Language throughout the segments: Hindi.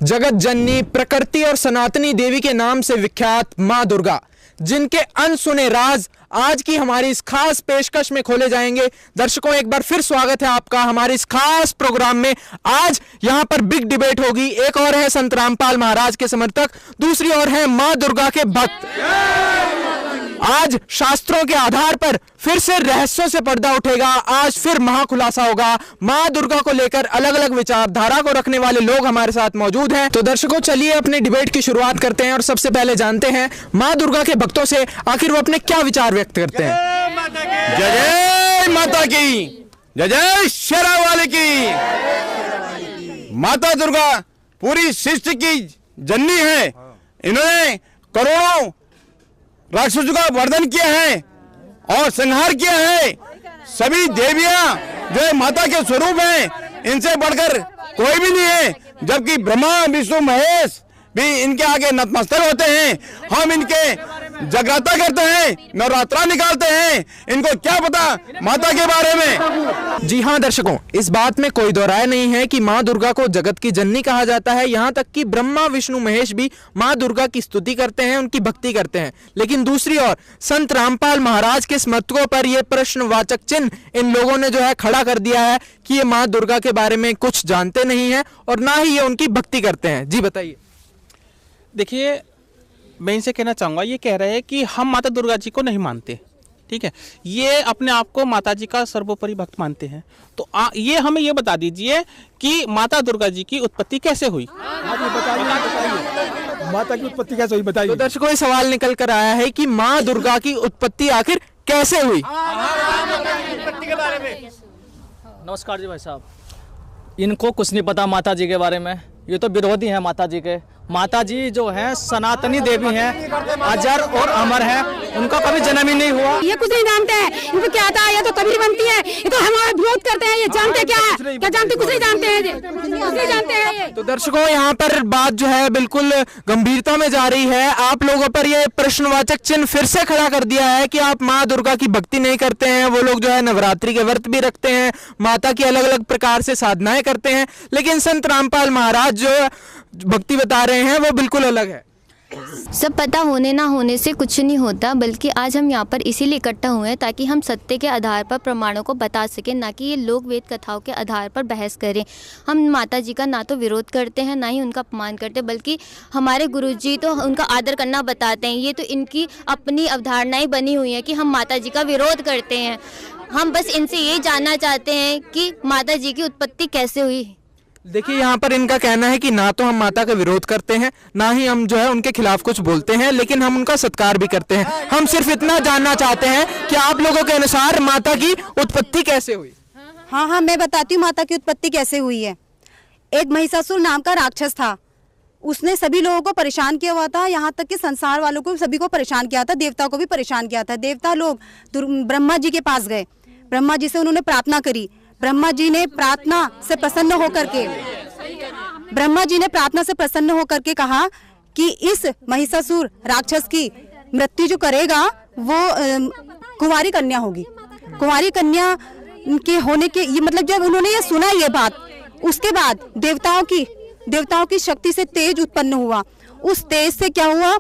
जगत जननी, प्रकृति और सनातनी देवी के नाम से विख्यात मां दुर्गा, जिनके अनसुने राज आज की हमारी इस खास पेशकश में खोले जाएंगे। दर्शकों, एक बार फिर स्वागत है आपका हमारे इस खास प्रोग्राम में। आज यहां पर बिग डिबेट होगी। एक और है संत रामपाल महाराज के समर्थक, दूसरी ओर है मां दुर्गा के भक्त। आज शास्त्रों के आधार पर फिर से रहस्यों से पर्दा उठेगा। आज फिर महाखुलासा होगा। मां दुर्गा को लेकर अलग अलग विचारधारा को रखने वाले लोग हमारे साथ मौजूद हैं। तो दर्शकों, चलिए अपने डिबेट की शुरुआत करते हैं और सबसे पहले जानते हैं मां दुर्गा के भक्तों से आखिर वो अपने क्या विचार व्यक्त करते हैं। जय जय माता की, जय जय शेरावाली की। माता दुर्गा पूरी सृष्टि की जननी है। इन्होंने करोड़ों राक्षसों का वर्धन किया है और संहार किया है। सभी देवियां जो है माता के स्वरूप हैं, इनसे बढ़कर कोई भी नहीं है। जबकि ब्रह्मा विष्णु महेश भी इनके आगे नतमस्तक होते हैं। हम इनके जगराता करते हैं, नवरात्रा निकालते हैं। इनको क्या पता माता के बारे में। जी हाँ दर्शकों, इस बात में कोई दो राय नहीं है कि मां दुर्गा को जगत की जननी कहा जाता है। यहाँ तक कि ब्रह्मा विष्णु महेश भी मां दुर्गा की स्तुति करते हैं, उनकी भक्ति करते हैं। लेकिन दूसरी ओर संत रामपाल महाराज के समर्थकों पर यह प्रश्नवाचक चिन्ह इन लोगों ने जो है खड़ा कर दिया है कि ये मां दुर्गा के बारे में कुछ जानते नहीं है और ना ही ये उनकी भक्ति करते हैं। जी बताइए। देखिए, मैं इनसे कहना चाहूँगा, ये कह रहे हैं कि हम माता दुर्गा जी को नहीं मानते, ठीक है। ये अपने आप को माता जी का सर्वोपरि भक्त मानते हैं। तो ये हमें ये बता दीजिए कि माता दुर्गा जी की उत्पत्ति कैसे हुई। माता की उत्पत्ति कैसे हुई बताइए। तो दर्शकों, ये सवाल निकल कर आया है कि मां दुर्गा की उत्पत्ति आखिर कैसे हुई। नमस्कार जी भाई साहब, इनको कुछ नहीं पता माता जी के बारे में। ये तो विरोधी हैं माता जी के। माता जी जो है सनातनी देवी हैं, अजर और अमर हैं, उनका कभी जन्म ही नहीं हुआ। ये कुछ नहीं जानते हैं, इनको क्या आता है। ये तो कबीर बनती है, ये तो हमारा विरोध करते हैं। ये जानते क्या है, क्या जानते, कुछ नहीं जानते हैं, कुछ नहीं जानते हैं ये। तो दर्शकों, यहाँ पर बात जो है बिल्कुल गंभीरता में जा रही है। आप लोगों पर ये प्रश्नवाचक चिन्ह फिर से खड़ा कर दिया है कि आप माँ दुर्गा की भक्ति नहीं करते हैं। वो लोग जो है नवरात्रि के व्रत भी रखते हैं, माता की अलग अलग प्रकार से साधनाएं करते हैं, लेकिन संत रामपाल महाराज जो भक्ति बता रहे हैं वो बिल्कुल अलग है। सब पता होने ना होने से कुछ नहीं होता, बल्कि आज हम यहाँ पर इसीलिए इकट्ठा हुए हैं ताकि हम सत्य के आधार पर प्रमाणों को बता सकें, ना कि ये लोक वेद कथाओं के आधार पर बहस करें। हम माता जी का ना तो विरोध करते हैं, ना ही उनका अपमान करते, बल्कि हमारे गुरुजी तो उनका आदर करना बताते हैं। ये तो इनकी अपनी अवधारणाएं बनी हुई हैं कि हम माता जी का विरोध करते हैं। हम बस इनसे ये जानना चाहते हैं कि माता जी की उत्पत्ति कैसे हुई। देखिए, यहाँ पर इनका कहना है कि ना तो हम माता का विरोध करते हैं, ना ही हम जो है उनके खिलाफ कुछ बोलते हैं, लेकिन हम उनका सत्कार भी करते हैं। हम सिर्फ इतना जानना चाहते हैं कि आप लोगों के अनुसार माता की उत्पत्ति कैसे हुई। हाँ, मैं बताती हूँ माता की उत्पत्ति कैसे हुई है। एक महिषासुर नाम का राक्षस था, उसने सभी लोगों को परेशान किया हुआ था। यहाँ तक कि संसार वालों को सभी को परेशान किया था, देवताओं को भी परेशान किया था। देवता लोग ब्रह्मा जी के पास गए, ब्रह्मा जी से उन्होंने प्रार्थना करी। ब्रह्मा जी ने प्रार्थना से प्रसन्न होकर के कहा कि इस महिषासुर राक्षस की मृत्यु जो करेगा वो कुंवारी कन्या होगी। कुंवारी कन्या के होने के ये मतलब जब उन्होंने ये सुना ये बात, उसके बाद देवताओं की शक्ति से तेज उत्पन्न हुआ। उस तेज से क्या हुआ,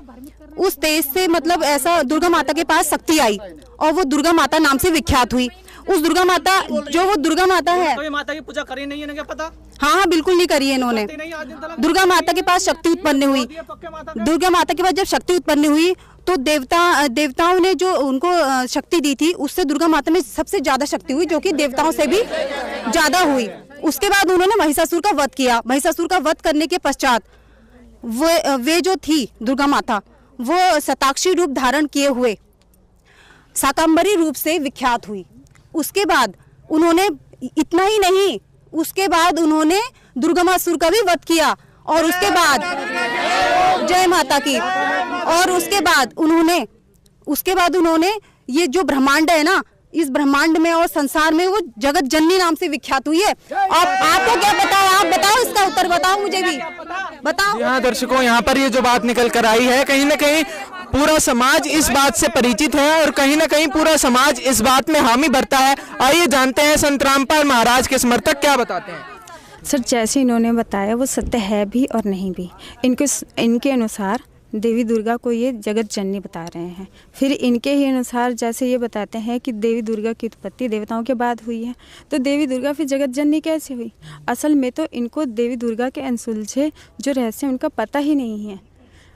उस तेज से मतलब ऐसा दुर्गा माता के पास शक्ति आई और वो दुर्गा माता नाम से विख्यात हुई। उस दुर्गा माता जो वो दुर्गा माता है, तो माता की पूजा करी नहीं है, क्या पता। हाँ, बिल्कुल नहीं करी है इन्होंने। दुर्गा माता के पास शक्ति उत्पन्न हुई। दुर्गा माता के पास जब शक्ति उत्पन्न हुई तो देवताओं ने जो उनको शक्ति दी थी, उससे दुर्गा माता में सबसे ज्यादा शक्ति हुई, जो कि देवताओं से भी ज्यादा हुई। उसके बाद उन्होंने महिषासुर का वध किया। महिषासुर का वध करने के पश्चात वे जो थी दुर्गा माता, वो शताक्षी रूप धारण किए हुए शाकंभरी रूप से विख्यात हुई। उसके बाद उन्होंने इतना ही नहीं, उसके बाद उन्होंने दुर्गमासुर का भी वध किया और उसके बाद जय माता की, और उसके बाद उन्होंने ये जो ब्रह्मांड है ना, इस ब्रह्मांड में और संसार में वो जगत जननी नाम से विख्यात हुई है। आपको क्या बताओ, आप बताओ, इसका उत्तर बताओ, मुझे भी बताओ। हाँ दर्शकों, यहाँ पर ये जो बात निकल कर आई है, कहीं ना कहीं पूरा समाज इस बात से परिचित है और कहीं ना कहीं पूरा समाज इस बात में हामी भरता है। आइए जानते हैं संत रामपाल महाराज के समर्थक क्या बताते हैं। सर जैसे इन्होंने बताया वो सत्य है भी और नहीं भी। इनके अनुसार देवी दुर्गा को ये जगत जननी बता रहे हैं। फिर इनके ही अनुसार जैसे ये बताते हैं कि देवी दुर्गा की उत्पत्ति देवताओं के बाद हुई है, तो देवी दुर्गा फिर जगत जननी कैसे हुई? असल में तो इनको देवी दुर्गा के अनसुलझे जो रहस्य उनका पता ही नहीं है।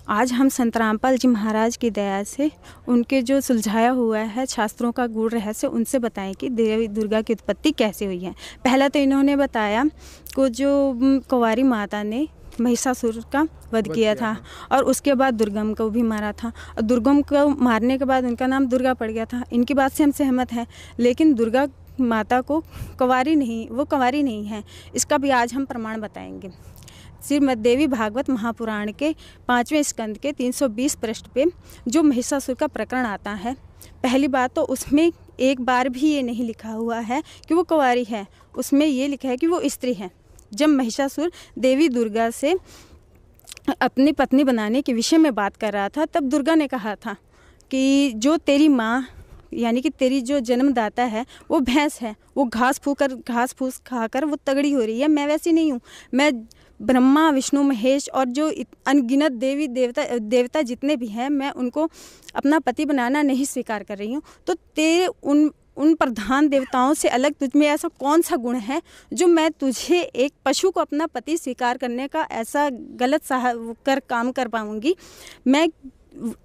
आज हम संत रामपाल जी महाराज की दया से उनके जो सुलझाया हुआ है शास्त्रों का गूढ़ रहस्य उनसे बताएं कि देवी दुर्गा की उत्पत्ति कैसे हुई है। पहला तो इन्होंने बताया को जो कुंवारी माता ने महिषासुर का वध किया था और उसके बाद दुर्गम को भी मारा था, और दुर्गम को मारने के बाद उनका नाम दुर्गा पड़ गया था। इनकी बात से हम सहमत हैं, लेकिन दुर्गा माता को कुंवारी नहीं है, इसका भी आज हम प्रमाण बताएंगे। श्रीमद् देवी भागवत महापुराण के 5वें स्कंद के 320 पृष्ठ पे जो महिषासुर का प्रकरण आता है, पहली बात तो उसमें एक बार भी ये नहीं लिखा हुआ है कि वो कुंवारी है, उसमें ये लिखा है कि वो स्त्री है। जब महिषासुर देवी दुर्गा से अपनी पत्नी बनाने के विषय में बात कर रहा था, तब दुर्गा ने कहा था कि जो तेरी माँ यानी कि तेरी जो जन्मदाता है वो भैंस है, वो घास फूस खाकर वो तगड़ी हो रही है, मैं वैसी नहीं हूँ। मैं ब्रह्मा विष्णु महेश और जो अनगिनत देवी देवता जितने भी हैं, मैं उनको अपना पति बनाना नहीं स्वीकार कर रही हूँ। तो तेरे उन प्रधान देवताओं से अलग तुझ में ऐसा कौन सा गुण है जो मैं तुझे एक पशु को अपना पति स्वीकार करने का ऐसा गलत काम कर पाऊँगी? मैं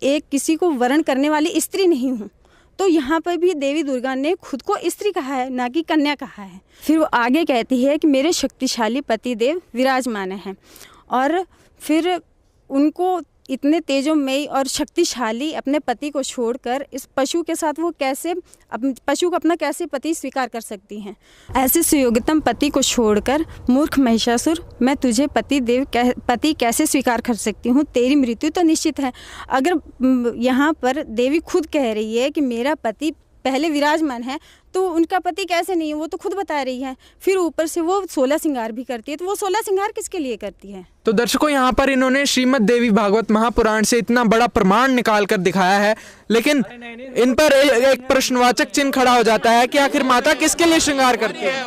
एक किसी को वर्ण करने वाली स्त्री नहीं हूँ। तो यहाँ पर भी देवी दुर्गा ने खुद को स्त्री कहा है, ना कि कन्या कहा है। फिर वो आगे कहती है कि मेरे शक्तिशाली पतिदेव विराजमान हैं, और फिर उनको इतने तेजोमयी और शक्तिशाली अपने पति को छोड़कर इस पशु के साथ वो कैसे पशु को अपना कैसे पति स्वीकार कर सकती हैं? ऐसे सुयोग्यतम पति को छोड़कर मूर्ख महिषासुर, मैं तुझे पति कैसे स्वीकार कर सकती हूँ? तेरी मृत्यु तो निश्चित है। अगर यहाँ पर देवी खुद कह रही है कि मेरा पति पहले विराजमान है, तो उनका पति कैसे नहीं है? वो तो खुद बता रही है। फिर ऊपर से वो 16 श्रृंगार भी करती है, तो वो 16 श्रृंगार किसके लिए करती है? तो दर्शकों, यहाँ पर इन्होंने श्रीमद् देवी भागवत महापुराण से इतना बड़ा प्रमाण निकाल कर दिखाया है, लेकिन इन पर एक प्रश्नवाचक चिन्ह खड़ा हो जाता है कि आखिर माता किसके लिए श्रृंगार करती है?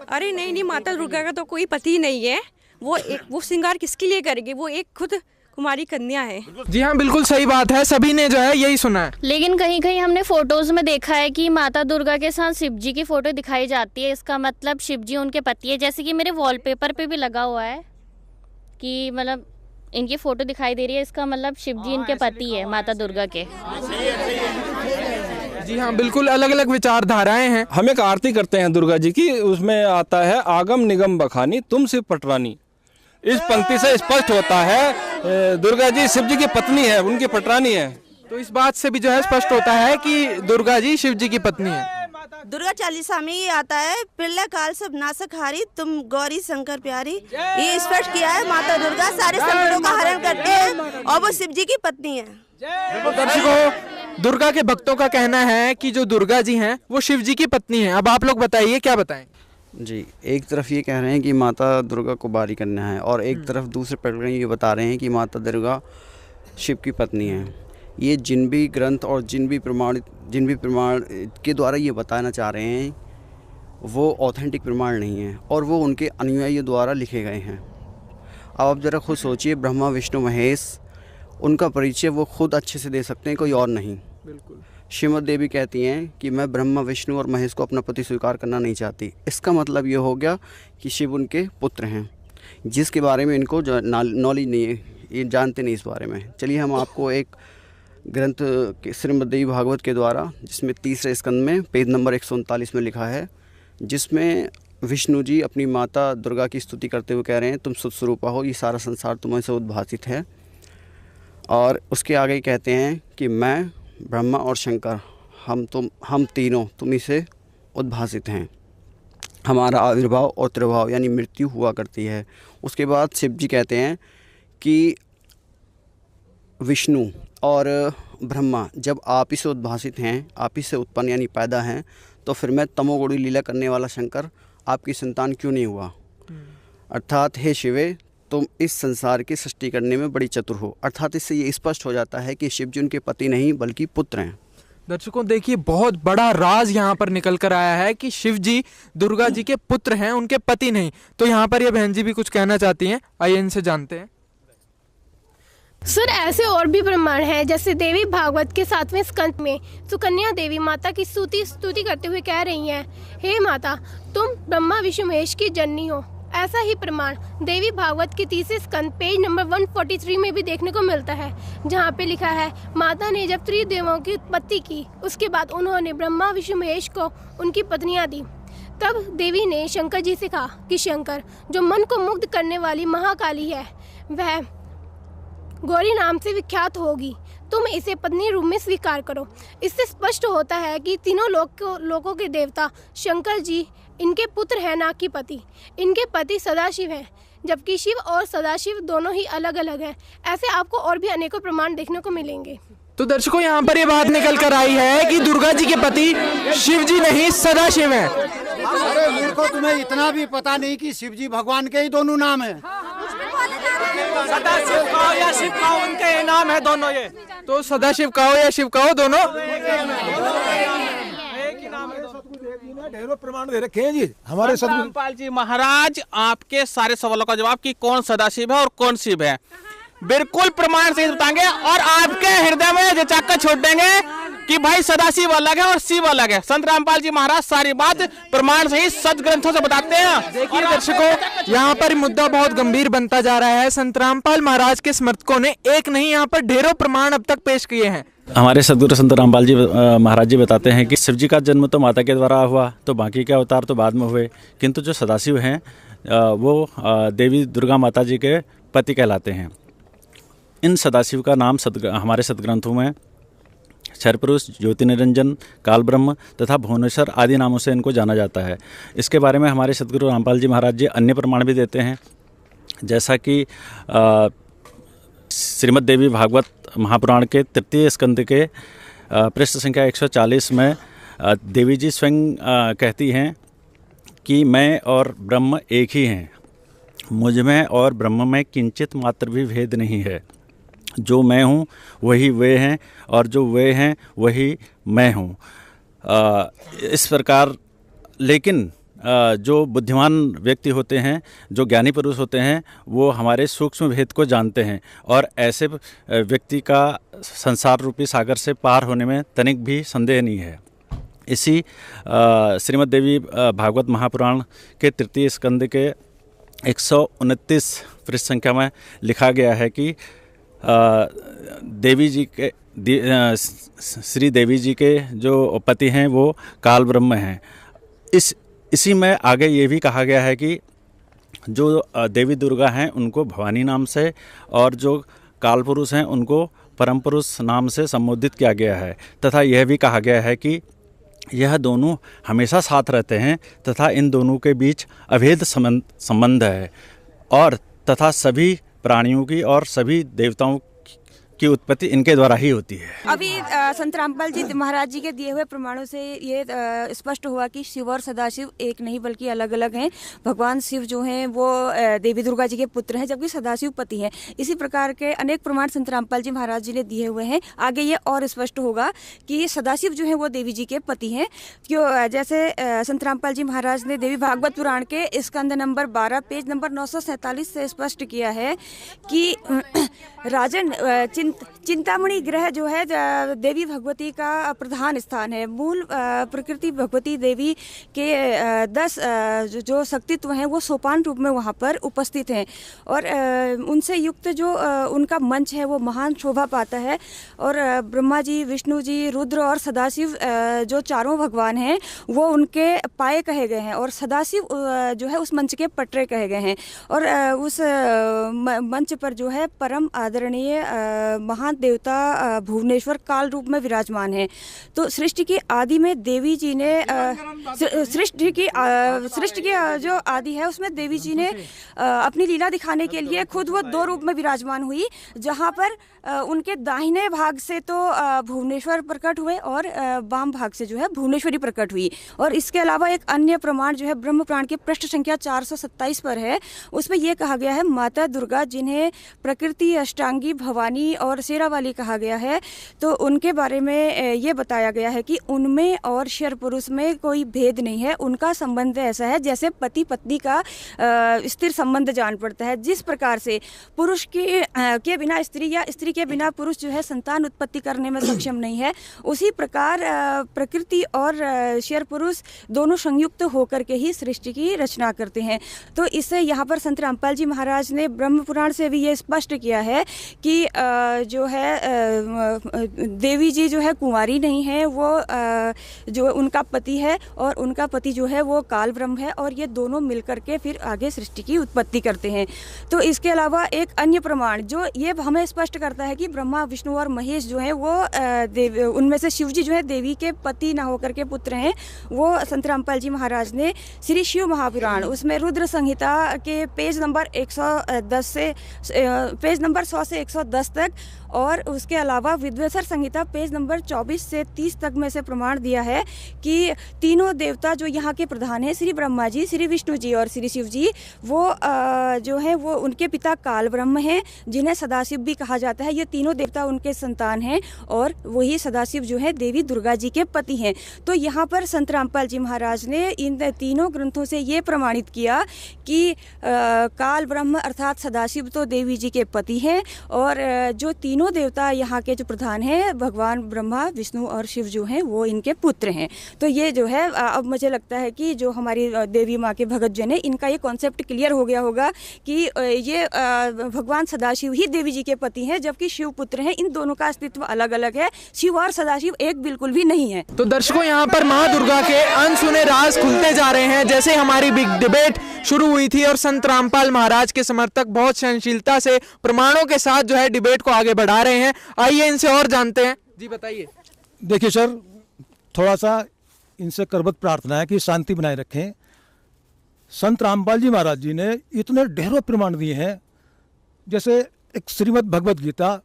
अरे नहीं, माता दुर्गा का तो कोई पति नहीं है, वो श्रृंगार किसके लिए करेगी? वो एक खुद कुमारी कन्या है। जी हाँ, बिल्कुल सही बात है, सभी ने जो है यही सुना है। लेकिन कहीं कहीं हमने फोटोज में देखा है कि माता दुर्गा के साथ शिव जी की फोटो दिखाई जाती है। इसका मतलब शिव जी उनके पति है, जैसे कि मेरे वॉलपेपर पे भी लगा हुआ है कि मतलब इनकी फोटो दिखाई दे रही है, इसका मतलब शिव जी इनके पति है माता दुर्गा के। जी हाँ, बिल्कुल अलग अलग विचारधाराएं हैं। हम एक आरती करते हैं दुर्गा जी की, उसमें आता है आगम निगम बखानी तुमसे पटरानी। इस पंक्ति से स्पष्ट होता है दुर्गा जी शिव जी की पत्नी है, उनकी पटरानी है। तो इस बात से भी जो है स्पष्ट होता है कि दुर्गा जी शिव जी की पत्नी है। दुर्गा चालीसा में ये आता है, पिल्ला काल सब नासक हारी तुम गौरी शंकर प्यारी। ये स्पष्ट किया है माता दुर्गा सारे संकटों का हरण करती है और वो शिव जी की पत्नी है। दर्शकों, दुर्गा के भक्तों का कहना है कि जो दुर्गा जी हैं वो शिव जी की पत्नी है। अब आप लोग बताइए, क्या बताएं? जी, एक तरफ ये कह रहे हैं कि माता दुर्गा को बारी करना है, और एक तरफ दूसरे प्रकरण ये बता रहे हैं कि माता दुर्गा शिव की पत्नी है। ये जिन भी ग्रंथ और जिन भी प्रमाण के द्वारा ये बताना चाह रहे हैं वो ऑथेंटिक प्रमाण नहीं है, और वो उनके अनुयायियों द्वारा लिखे गए हैं। अब आप ज़रा खुद सोचिए, ब्रह्मा विष्णु महेश, उनका परिचय वो खुद अच्छे से दे सकते हैं, कोई और नहीं। बिल्कुल। श्रीमद् देवी कहती हैं कि मैं ब्रह्मा विष्णु और महेश को अपना पति स्वीकार करना नहीं चाहती। इसका मतलब ये हो गया कि शिव उनके पुत्र हैं, जिसके बारे में इनको नॉलेज नहीं है, ये जानते नहीं इस बारे में। चलिए हम आपको एक ग्रंथ श्रीमद् देवी भागवत के द्वारा, जिसमें 3रे स्कंद में पेज नंबर 139 में लिखा है, जिसमें विष्णु जी अपनी माता दुर्गा की स्तुति करते हुए कह रहे हैं तुम सुस्वरूपा हो, ये सारा संसार तुम्हें से उद्भासित है। और उसके आगे कहते हैं कि मैं ब्रह्मा और शंकर हम तीनों तुम्ही से उद्भासित हैं, हमारा आविर्भाव और त्रिभाव यानी मृत्यु हुआ करती है। उसके बाद शिव जी कहते हैं कि विष्णु और ब्रह्मा जब आप ही से उद्भासित हैं, आप ही से उत्पन्न यानी पैदा हैं, तो फिर मैं तमोगुणी लीला करने वाला शंकर आपकी संतान क्यों नहीं हुआ? अर्थात हे शिवे, तुम इस संसार की सृष्टि करने में बड़ी चतुर हो। अर्थात इससे ये स्पष्ट हो जाता है कि शिव जी उनके पति नहीं बल्कि पुत्र हैं। दर्शकों देखिए, बहुत बड़ा राज यहाँ पर निकल कर आया है कि शिव जी दुर्गा जी के पुत्र हैं, उनके पति नहीं। तो यहाँ पर ये बहन जी भी कुछ कहना चाहती हैं, आइए इनसे जानते हैं। सर, ऐसे और भी प्रमाण हैं, जैसे देवी भागवत के 7वें स्कंद में सुकन्या देवी माता की स्तुति करते हुए कह रही हैं, हे माता, तुम ब्रह्मा विष्णु महेश की जननी हो। ऐसा ही प्रमाण देवी भागवत के 30वें स्कंद पेज नंबर 143 में भी देखने को मिलता है, जहाँ पे लिखा है, माता ने जब त्रिदेवों की उत्पत्ति की, उसके बाद उन्होंने ब्रह्मा विष्णु महेश को उनकी पत्नियां दी। तब देवी ने शंकर जी से कहा कि शंकर, जो मन को मुग्ध करने वाली महाकाली है, वह गौरी नाम से विख्यात होगी, तुम इसे पत्नी रूप में स्वीकार करो। इससे स्पष्ट होता है कि तीनों लोकों के देवता शंकर जी इनके पुत्र हैं, ना कि पति। इनके पति सदाशिव हैं, जबकि शिव और सदाशिव दोनों ही अलग अलग हैं। ऐसे आपको और भी अनेकों प्रमाण देखने को मिलेंगे। तो दर्शकों यहाँ पर ये बात निकल कर आई है कि दुर्गा जी के पति शिव जी नहीं, सदाशिव हैं। अरे मूर्खों, तुम्हें इतना भी पता नहीं कि शिव जी भगवान के ही दोनों नाम हैं। सदाशिव कहो या शिव कहो, उनके नाम है दोनों। ये तो सदाशिव कहो या शिव कहो, दोनों ढेरों प्रमाण दे रखे हैं जी हमारे रामपाल जी महाराज। आपके सारे सवालों का जवाब कि कौन सदाशिव है और कौन शिव है, बिल्कुल प्रमाण से बताएंगे, और आपके हृदय में ये चाका छोड़ देंगे कि भाई सदाशिव अलग है और शिव अलग है। संत रामपाल जी महाराज सारी बात प्रमाण से ही सच ग्रंथों से बताते हैं। देखिए दर्शकों, यहाँ पर मुद्दा बहुत गंभीर बनता जा रहा है। संत रामपाल महाराज के समर्थकों ने एक नहीं, यहाँ पर ढेरों प्रमाण अब तक पेश किए हैं। हमारे सदगुरु संत रामपाल जी महाराज जी बताते हैं कि शिव जी का जन्म तो माता के द्वारा हुआ, तो बाकी के अवतार तो बाद में हुए, किंतु जो सदाशिव हैं वो देवी दुर्गा माता जी के पति कहलाते हैं। इन सदाशिव का नाम हमारे सदग्रंथों में क्षरपुरुष, ज्योति निरंजन, काल ब्रह्म तथा भुवनेश्वर आदि नामों से इनको जाना जाता है। इसके बारे में हमारे सदगुरु रामपाल जी महाराज जी अन्य प्रमाण भी देते हैं, जैसा कि श्रीमद् देवी भागवत महापुराण के 3 स्कंद के पृष्ठ संख्या 140 में देवी जी स्वयं कहती हैं कि मैं और ब्रह्म एक ही हैं, मुझ में और ब्रह्म में किंचित मात्र भी भेद नहीं है। जो मैं हूँ वही वे हैं, और जो वे हैं वही मैं हूँ। इस प्रकार, लेकिन जो बुद्धिमान व्यक्ति होते हैं, जो ज्ञानी पुरुष होते हैं, वो हमारे सूक्ष्म भेद को जानते हैं, और ऐसे व्यक्ति का संसार रूपी सागर से पार होने में तनिक भी संदेह नहीं है। इसी श्रीमद् देवी भागवत महापुराण के 3 स्कंद के 129 पृष्ठ संख्या में लिखा गया है कि देवी जी के श्री देवी जी के जो पति हैं वो काल ब्रह्म हैं। इसी में आगे ये भी कहा गया है कि जो देवी दुर्गा हैं उनको भवानी नाम से, और जो काल पुरुष हैं उनको परम पुरुष नाम से संबोधित किया गया है, तथा यह भी कहा गया है कि यह दोनों हमेशा साथ रहते हैं तथा इन दोनों के बीच अभेद संबंध है, और तथा सभी प्राणियों की और सभी देवताओं की उत्पत्ति इनके द्वारा ही होती है। अभी संत रामपाल जी महाराज जी के दिए हुए प्रमाणों से ये स्पष्ट हुआ कि शिव और सदाशिव एक नहीं बल्कि अलग अलग हैं। भगवान शिव जो हैं वो देवी दुर्गा जी के पुत्र हैं, जबकि सदाशिव पति हैं। इसी प्रकार के अनेक प्रमाण संत रामपाल जी महाराज जी ने दिए हुए हैं। आगे ये और स्पष्ट होगा कि सदाशिव जो है वो देवी जी के पति हैं, क्यों जैसे संत रामपाल जी महाराज ने देवी भागवत पुराण के स्कंद नंबर 12 पेज नंबर 947 से स्पष्ट किया है कि राजन चिंतामणि ग्रह जो है देवी भगवती का प्रधान स्थान है। मूल प्रकृति भगवती देवी के 10 जो शक्तित्व हैं वो सोपान रूप में वहाँ पर उपस्थित हैं, और उनसे युक्त जो उनका मंच है वो महान शोभा पाता है। और ब्रह्मा जी, विष्णु जी, रुद्र और सदाशिव जो चारों भगवान हैं वो उनके पाए कहे गए हैं, और सदाशिव जो है उस मंच के पटरे कहे गए हैं। और उस मंच पर जो है परम आदरणीय महान देवता भुवनेश्वर काल रूप में विराजमान है। तो सृष्टि की आदि में देवी जी ने सृष्टि की जो आदि है उसमें देवी जी ने अपनी लीला दिखाने के लिए खुद वो 2 रूप में विराजमान हुई, जहाँ पर उनके दाहिने भाग से तो भुवनेश्वर प्रकट हुए और वाम भाग से जो है भुवनेश्वरी प्रकट हुई। और इसके अलावा एक अन्य प्रमाण जो है ब्रह्म पुराण के पृष्ठ संख्या 427 पर है, उसमें यह कहा गया है, माता दुर्गा जिन्हें प्रकृति, अष्टांगी, भवानी और शेरावाली कहा गया है, तो उनके बारे में ये बताया गया है कि उनमें और शर पुरुष में कोई भेद नहीं है। उनका संबंध ऐसा है जैसे पति पत्नी का स्थिर संबंध जान पड़ता है। जिस प्रकार से पुरुष के बिना स्त्री या स्त्री के बिना पुरुष जो है संतान उत्पत्ति करने में सक्षम नहीं है, उसी प्रकार प्रकृति और शर पुरुष दोनों संयुक्त होकर के ही सृष्टि की रचना करते हैं। तो इससे यहाँ पर संत रामपाल जी महाराज ने ब्रह्म पुराण से भी ये स्पष्ट किया है कि जो है देवी जी जो है कुंवारी नहीं है, वो जो उनका पति है और उनका पति जो है वो काल ब्रह्म है, और ये दोनों मिलकर के फिर आगे सृष्टि की उत्पत्ति करते हैं। तो इसके अलावा एक अन्य प्रमाण जो ये हमें स्पष्ट करता है कि ब्रह्मा विष्णु और महेश जो है वो उनमें से शिव जी जो है देवी के पति ना होकर के पुत्र हैं। वो संत रामपाल जी महाराज ने श्री शिव महापुराण उसमें रुद्र संहिता के पेज नंबर 110 से पेज नंबर 100 से 110 तक, और उसके अलावा विद्वेश्वर संहिता पेज नंबर 24 से 30 तक में से प्रमाण दिया है कि तीनों देवता जो यहाँ के प्रधान हैं, श्री ब्रह्मा जी, श्री विष्णु जी और श्री शिव जी, वो जो है वो उनके पिता काल ब्रह्म हैं, जिन्हें सदाशिव भी कहा जाता है। ये तीनों देवता उनके संतान हैं और वही सदाशिव जो है देवी दुर्गा जी के पति हैं। तो यहाँ पर संत रामपाल जी महाराज ने इन तीनों ग्रंथों से ये प्रमाणित किया कि काल ब्रह्म अर्थात सदाशिव तो देवी जी के पति हैं, और जो तीनों देवता यहाँ के जो प्रधान हैं भगवान ब्रह्मा विष्णु और शिव जो हैं वो इनके पुत्र हैं। तो ये जो है अब मुझे लगता है कि जो हमारी देवी माँ के भगत जन है, इनका ये कॉन्सेप्ट क्लियर हो गया होगा कि ये भगवान सदाशिव ही देवी जी के पति हैं, जबकि शिव पुत्र हैं। इन दोनों का अस्तित्व अलग अलग है, शिव और सदाशिव एक बिल्कुल भी नहीं है। तो दर्शकों, यहाँ पर माँ दुर्गा के अनसुने राज खुलते जा रहे हैं। जैसे हमारी बिग डिबेट शुरू हुई थी और संत रामपाल महाराज के समर्थक बहुत सहनशीलता से प्रमाणों के साथ जो है डिबेट को आगे बढ़ा रहे हैं। आइए इनसे और जानते हैं। जी बताइए। देखिए सर, थोड़ा सा इनसे करबत प्रार्थना है कि शांति बनाए रखें। संत रामपाल जी महाराज जी ने इतने ढेरों प्रमाण दिए हैं, जैसे एक श्रीमद् भगवद गीता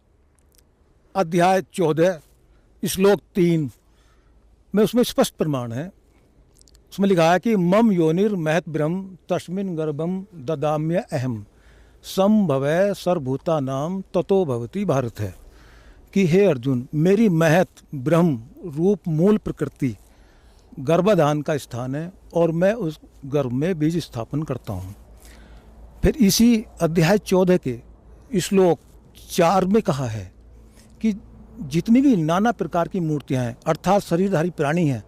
अध्याय 14 श्लोक 3 में उसमें स्पष्ट प्रमाण है। उसमें लिखा है कि मम योनिर महत ब्रह्म तस्मिन् गर्भम ददाम्य अहम संभवै सर्वभूता नाम ततो भवती भारत है कि हे अर्जुन, मेरी महत ब्रह्म रूप मूल प्रकृति गर्भाधान का स्थान है और मैं उस गर्भ में बीज स्थापन करता हूँ। फिर इसी अध्याय 14 के श्लोक 4 में कहा है कि जितनी भी नाना प्रकार की मूर्तियाँ हैं अर्थात शरीरधारी प्राणी हैं,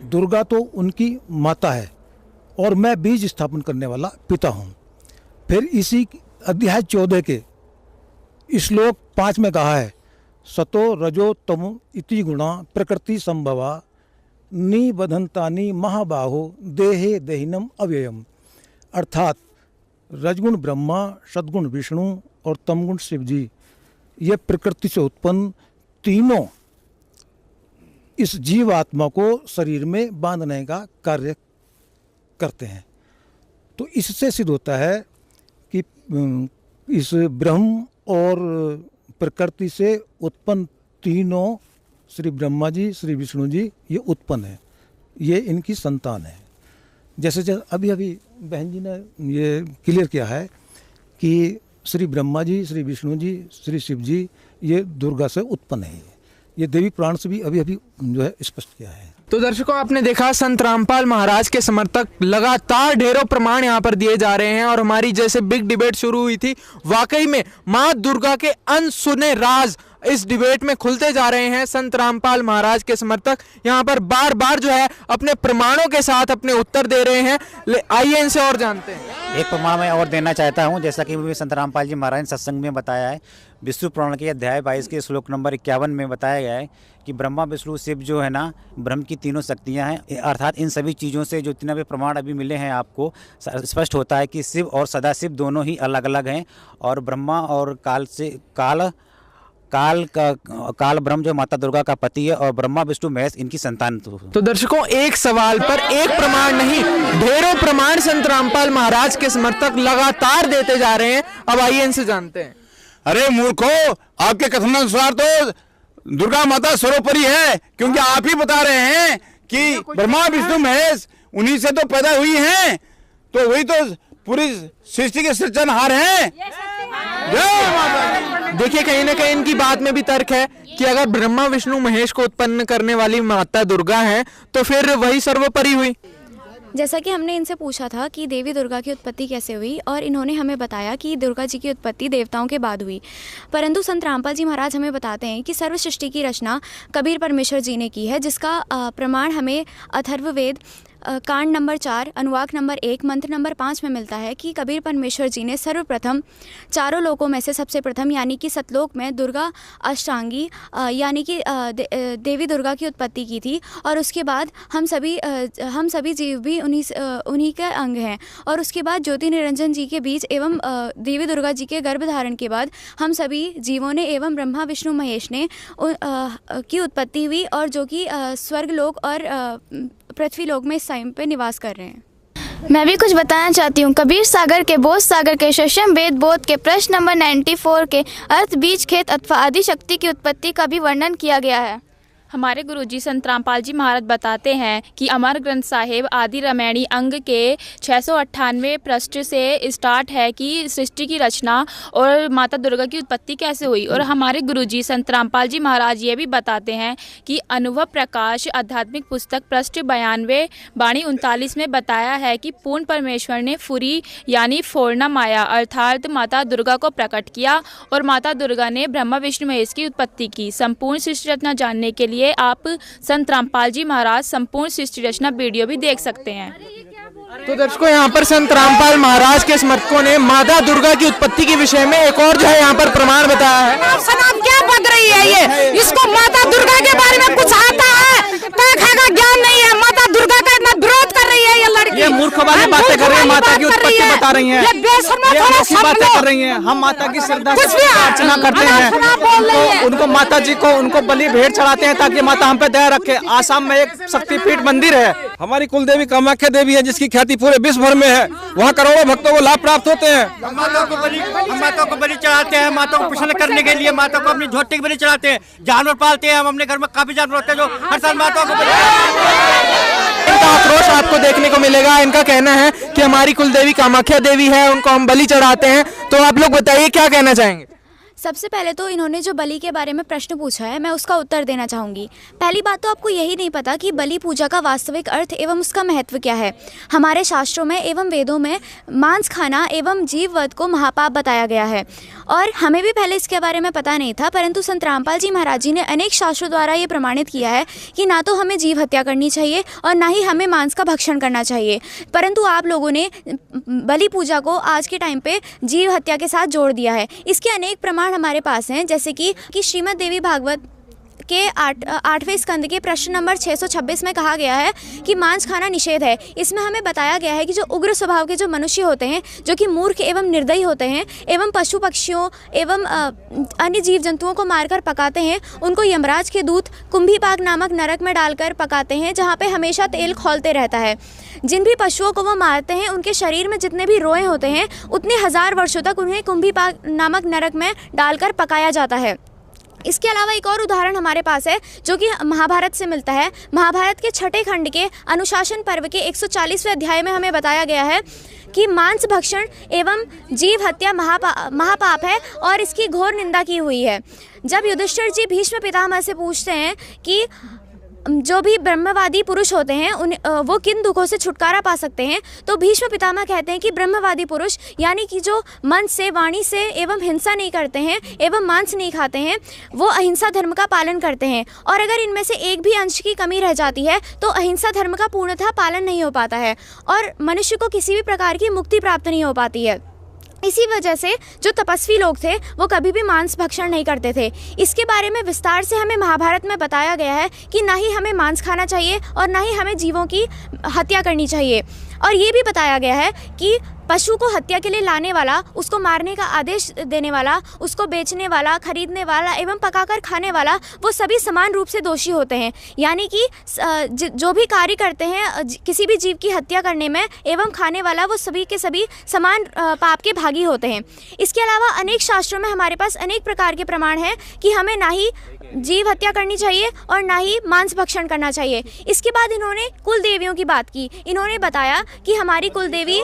दुर्गा तो उनकी माता है और मैं बीज स्थापन करने वाला पिता हूँ। फिर इसी अध्याय 14 के श्लोक 5 में कहा है सतो रजो तमो इति गुणा प्रकृति संभवा निबधंतानि महाबाहो देहे देहिनम अव्ययम, अर्थात रजगुण ब्रह्मा, सद्गुण विष्णु और तमगुण शिव जी, ये प्रकृति से उत्पन्न तीनों इस जीवात्मा को शरीर में बांधने का कार्य करते हैं। तो इससे सिद्ध होता है कि इस ब्रह्म और प्रकृति से उत्पन्न तीनों श्री ब्रह्मा जी, श्री विष्णु जी, ये उत्पन्न है, ये इनकी संतान है। जैसे अभी बहन जी ने ये क्लियर किया है कि श्री ब्रह्मा जी, श्री विष्णु जी, श्री शिव जी ये दुर्गा से उत्पन्न है। ये देवी पुराण से भी अभी जो है स्पष्ट किया है। तो दर्शकों, आपने देखा संत रामपाल महाराज के समर्थक लगातार ढेरों प्रमाण यहाँ पर दिए जा रहे हैं और हमारी जैसे बिग डिबेट शुरू हुई थी, वाकई में माँ दुर्गा के अनसुने राज इस डिबेट में खुलते जा रहे हैं। संत रामपाल महाराज के समर्थक यहाँ पर बार बार जो है अपने प्रमाणों के साथ अपने उत्तर दे रहे हैं। आइए इनसे और जानते हैं। एक प्रमाण मैं और देना चाहता हूँ, जैसा कि संत रामपाल जी महाराज ने सत्संग में बताया है। विष्णु पुराण के अध्याय 22 के श्लोक नंबर 51 में बताया गया है कि ब्रह्मा विष्णु शिव जो है ना, ब्रह्म की तीनों शक्तियाँ हैं। अर्थात इन सभी चीज़ों से जो जितना भी प्रमाण अभी मिले हैं आपको, स्पष्ट होता है कि शिव और सदाशिव दोनों ही अलग अलग हैं और ब्रह्मा और काल ब्रह्म जो माता दुर्गा का पति है और ब्रह्मा विष्णु महेश इनकी संतान। तो दर्शकों, एक सवाल पर एक प्रमाण नहीं, ढेरों प्रमाण संत रामपाल महाराज के समर्थक लगातार देते जा रहे हैं। अब आइए इनसे जानते हैं। अरे मूर्खो, आपके कथनानुसार तो दुर्गा माता सर्वोपरि है, क्योंकि आप ही बता रहे हैं कि ब्रह्मा विष्णु महेश उन्हीं से तो पैदा हुई हैं, तो वही तो पूरी सृष्टि के सृजनहार हैं। देखिए कहीं ना कहीं इनकी बात में भी तर्क है कि अगर ब्रह्मा विष्णु महेश को उत्पन्न करने वाली माता दुर्गा है तो फिर वही सर्वोपरि हुई। जैसा कि हमने इनसे पूछा था कि देवी दुर्गा की उत्पत्ति कैसे हुई, और इन्होंने हमें बताया कि दुर्गा जी की उत्पत्ति देवताओं के बाद हुई, परंतु संत रामपाल जी महाराज हमें बताते हैं कि सर्व सृष्टि की रचना कबीर परमेश्वर जी ने की है, जिसका प्रमाण हमें अथर्ववेद कांड नंबर 4 अनुवाक नंबर 1 मंत्र नंबर 5 में मिलता है कि कबीर परमेश्वर जी ने सर्वप्रथम चारों लोकों में से सबसे प्रथम यानी कि सतलोक में दुर्गा अष्टांगी यानी कि देवी दुर्गा की उत्पत्ति की थी, और उसके बाद हम सभी जीव भी उन्हीं के अंग हैं, और उसके बाद ज्योति निरंजन जी के बीच एवं देवी दुर्गा जी के गर्भ धारण के बाद हम सभी जीवों ने एवं ब्रह्मा विष्णु महेश ने की उत्पत्ति हुई, और जो कि स्वर्ग लोक और पृथ्वी लोक में इस टाइम पे निवास कर रहे हैं। मैं भी कुछ बताना चाहती हूँ। कबीर सागर के बोध सागर के शशम वेद बोध के प्रश्न नंबर 94 के अर्थ बीज खेत अथवा आदि शक्ति की उत्पत्ति का भी वर्णन किया गया है। हमारे गुरुजी संत रामपाल जी महाराज बताते हैं कि अमर ग्रंथ साहिब आदि रामायणी अंग के 698 पृष्ठ से स्टार्ट है कि सृष्टि की रचना और माता दुर्गा की उत्पत्ति कैसे हुई। और हमारे गुरुजी संत रामपाल जी महाराज ये भी बताते हैं कि अनुभव प्रकाश आध्यात्मिक पुस्तक पृष्ठ 92 वाणी 39 में बताया है कि पूर्ण परमेश्वर ने फुरी यानी फोड़ना माया अर्थात माता दुर्गा को प्रकट किया, और माता दुर्गा ने ब्रह्मा विष्णु महेश की उत्पत्ति की। संपूर्ण सृष्टि रचना जानने के लिए आप संत रामपाल जी महाराज संपूर्ण सृष्टि रचना वीडियो भी देख सकते हैं। तो दर्शकों यहाँ पर संत रामपाल महाराज के समर्थकों ने माता दुर्गा की उत्पत्ति के विषय में एक और जो है यहाँ पर प्रमाण बताया है। सनाम क्या बक रही है ये, इसको माता दुर्गा के बारे में कुछ आता है का ज्ञान नहीं है। माता दुर्गा का इतना विरोध कर रही है ये लड़की, ये मूर्ख वाली बातें कर रही है, माता की उत्पत्ति बता रही है, ये बातें कर रही है। हम माता की श्रद्धा से अर्चना करते हैं, उनको माता जी को उनको बलि भेंट चढ़ाते हैं ताकि माता हम पे दया रखे। आसाम में एक शक्तिपीठ मंदिर है, हमारी कुलदेवी कामाख्या देवी है जिसकी ख्याति पूरे विश्व भर में है, वहाँ करोड़ों भक्तों को लाभ प्राप्त होते हैं। हम माता को बलि चढ़ाते हैं, माता को प्रसन्न करने के लिए माता को अपनी झोटी की बलि चढ़ाते हैं। जानवर पालते हैं, हम अपने घर में काफी जानवर होते हैं जो हर साल माता को इनका आक्रोश आपको देखने को मिलेगा। इनका कहना है कि हमारी कुलदेवी कामाख्या देवी है, उनको हम बलि चढ़ाते हैं। तो आप लोग बताइए क्या कहना चाहेंगे। सबसे पहले तो इन्होंने जो बलि के बारे में प्रश्न पूछा है मैं उसका उत्तर देना चाहूँगी। पहली बात तो आपको यही नहीं पता कि बलि पूजा का वास्तविक अर्थ एवं उसका महत्व क्या है। हमारे शास्त्रों में एवं वेदों में मांस खाना एवं जीव वध को महापाप बताया गया है, और हमें भी पहले इसके बारे में पता नहीं था, परंतु संत रामपाल जी महाराज जी ने अनेक शास्त्रों द्वारा ये प्रमाणित किया है कि ना तो हमें जीव हत्या करनी चाहिए और ना ही हमें मांस का भक्षण करना चाहिए। परंतु आप लोगों ने बलि पूजा को आज के टाइम पे जीव हत्या के साथ जोड़ दिया है। इसके अनेक प्रमाण हमारे पास हैं, जैसे कि श्रीमद् देवी भागवत के 8वें स्कंद के प्रश्न नंबर 626 में कहा गया है कि मांस खाना निषेध है। इसमें हमें बताया गया है कि जो उग्र स्वभाव के जो मनुष्य होते हैं, जो कि मूर्ख एवं निर्दयी होते हैं एवं पशु पक्षियों एवं अन्य जीव जंतुओं को मारकर पकाते हैं, उनको यमराज के दूत कुंभीपाक नामक नरक में डालकर पकाते हैं, जहाँ पे हमेशा तेल खौलते रहता है। जिन भी पशुओं को वो मारते हैं उनके शरीर में जितने भी रोए होते हैं उतने 1000 वर्षों तक उन्हें कुंभीपाक नामक नरक में डालकर पकाया जाता है। इसके अलावा एक और उदाहरण हमारे पास है जो कि महाभारत से मिलता है। महाभारत के 6ठे खंड के अनुशासन पर्व के 140वें अध्याय में हमें बताया गया है कि मांस भक्षण एवं जीव हत्या महापाप है और इसकी घोर निंदा की हुई है। जब युधिष्ठिर जी भीष्म पितामह से पूछते हैं कि जो भी ब्रह्मवादी पुरुष होते हैं वो किन दुखों से छुटकारा पा सकते हैं, तो भीष्म पितामह कहते हैं कि ब्रह्मवादी पुरुष यानी कि जो मन से वाणी से एवं हिंसा नहीं करते हैं एवं मांस नहीं खाते हैं, वो अहिंसा धर्म का पालन करते हैं। और अगर इनमें से एक भी अंश की कमी रह जाती है तो अहिंसा धर्म का पूर्णतः पालन नहीं हो पाता है और मनुष्य को किसी भी प्रकार की मुक्ति प्राप्त नहीं हो पाती है। इसी वजह से जो तपस्वी लोग थे वो कभी भी मांस भक्षण नहीं करते थे। इसके बारे में विस्तार से हमें महाभारत में बताया गया है कि ना ही हमें मांस खाना चाहिए और ना ही हमें जीवों की हत्या करनी चाहिए। और ये भी बताया गया है कि पशु को हत्या के लिए लाने वाला, उसको मारने का आदेश देने वाला, उसको बेचने वाला, खरीदने वाला एवं पकाकर खाने वाला, वो सभी समान रूप से दोषी होते हैं। यानी कि जो भी कार्य करते हैं किसी भी जीव की हत्या करने में एवं खाने वाला, वो सभी के सभी समान पाप के भागी होते हैं। इसके अलावा अनेक शास्त्रों में हमारे पास अनेक प्रकार के प्रमाण हैं कि हमें ना ही जीव हत्या करनी चाहिए और ना ही मांस भक्षण करना चाहिए। इसके बाद इन्होंने कुल देवियों की बात की। इन्होंने बताया कि हमारी कुल देवी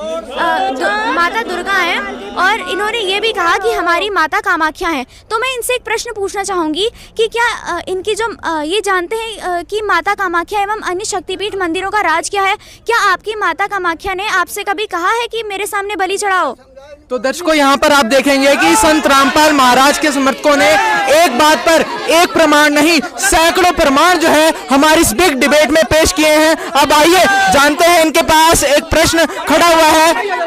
माता दुर्गा हैं और इन्होंने ये भी कहा कि हमारी माता कामाख्या हैं। तो मैं इनसे एक प्रश्न पूछना चाहूँगी कि क्या इनकी जो ये जानते हैं कि माता कामाख्या एवं अन्य शक्तिपीठ मंदिरों का राज क्या है? क्या आपकी माता कामाख्या ने आपसे कभी कहा है कि मेरे सामने बलि चढ़ाओ? तो दर्शकों यहाँ पर आप देखेंगे कि संत रामपाल महाराज के समर्थकों ने एक बात पर एक प्रमाण नहीं सैकड़ों प्रमाण जो है हमारी इस बिग डिबेट में पेश किए हैं। अब आइए जानते हैं इनके पास एक प्रश्न खड़ा हुआ है।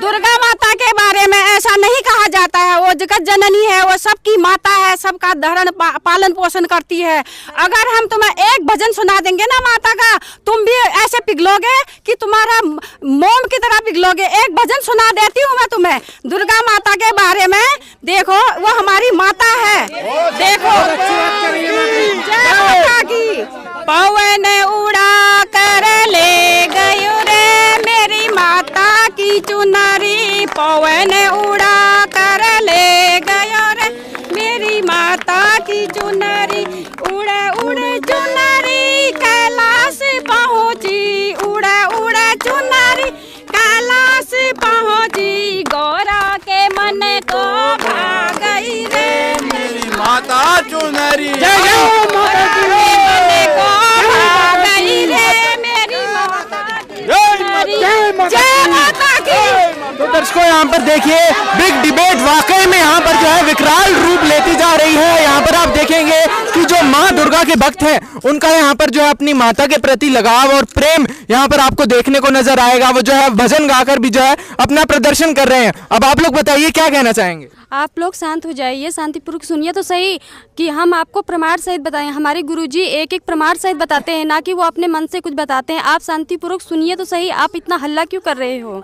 दुर्गा माता के बारे में ऐसा नहीं कहा जाता है, वो जगत जननी है, वो सबकी माता है, सबका धरण पालन पोषण करती है। अगर हम तुम्हें एक भजन सुना देंगे ना माता का, तुम भी ऐसे पिघलोगे कि तुम्हारा मोम की तरह पिघलोगे। एक भजन सुना देती हूँ मैं तुम्हें दुर्गा माता के बारे में। देखो वो हमारी माता है, देखो जय माता की। पवन उड़ा कर ले गयो रे मेरी माता की चुनरी, पवन उड़ा कर ले गयो रे मेरी माता की चुनरी। उड़े उड़े चुनरी कैलाश पहुँची, उड़े उड़े चुनरी कैलाश पहुँची, गौरा के मन को भा गई रे मेरी माता चुनरी। तो दर्शकों यहाँ पर देखिए बिग डिबेट वाकई में यहाँ पर जो है विकराल रूप लेती जा रही है। यहाँ पर आप देखेंगे कि जो माँ दुर्गा के भक्त हैं उनका यहाँ पर जो है अपनी माता के प्रति लगाव और प्रेम यहाँ पर आपको देखने को नजर आएगा। वो जो है भजन गाकर भी जो है अपना प्रदर्शन कर रहे हैं। अब आप लोग बताइए क्या कहना चाहेंगे? आप लोग शांत हो जाइए, शांतिपूर्वक सुनिए तो सही कि हम आपको प्रमाण सहित बताएं। हमारे गुरुजी एक एक प्रमाण सहित बताते हैं, ना कि वो अपने मन से कुछ बताते हैं। आप शांतिपूर्वक सुनिए तो सही, आप इतना हल्ला क्यों कर रहे हो?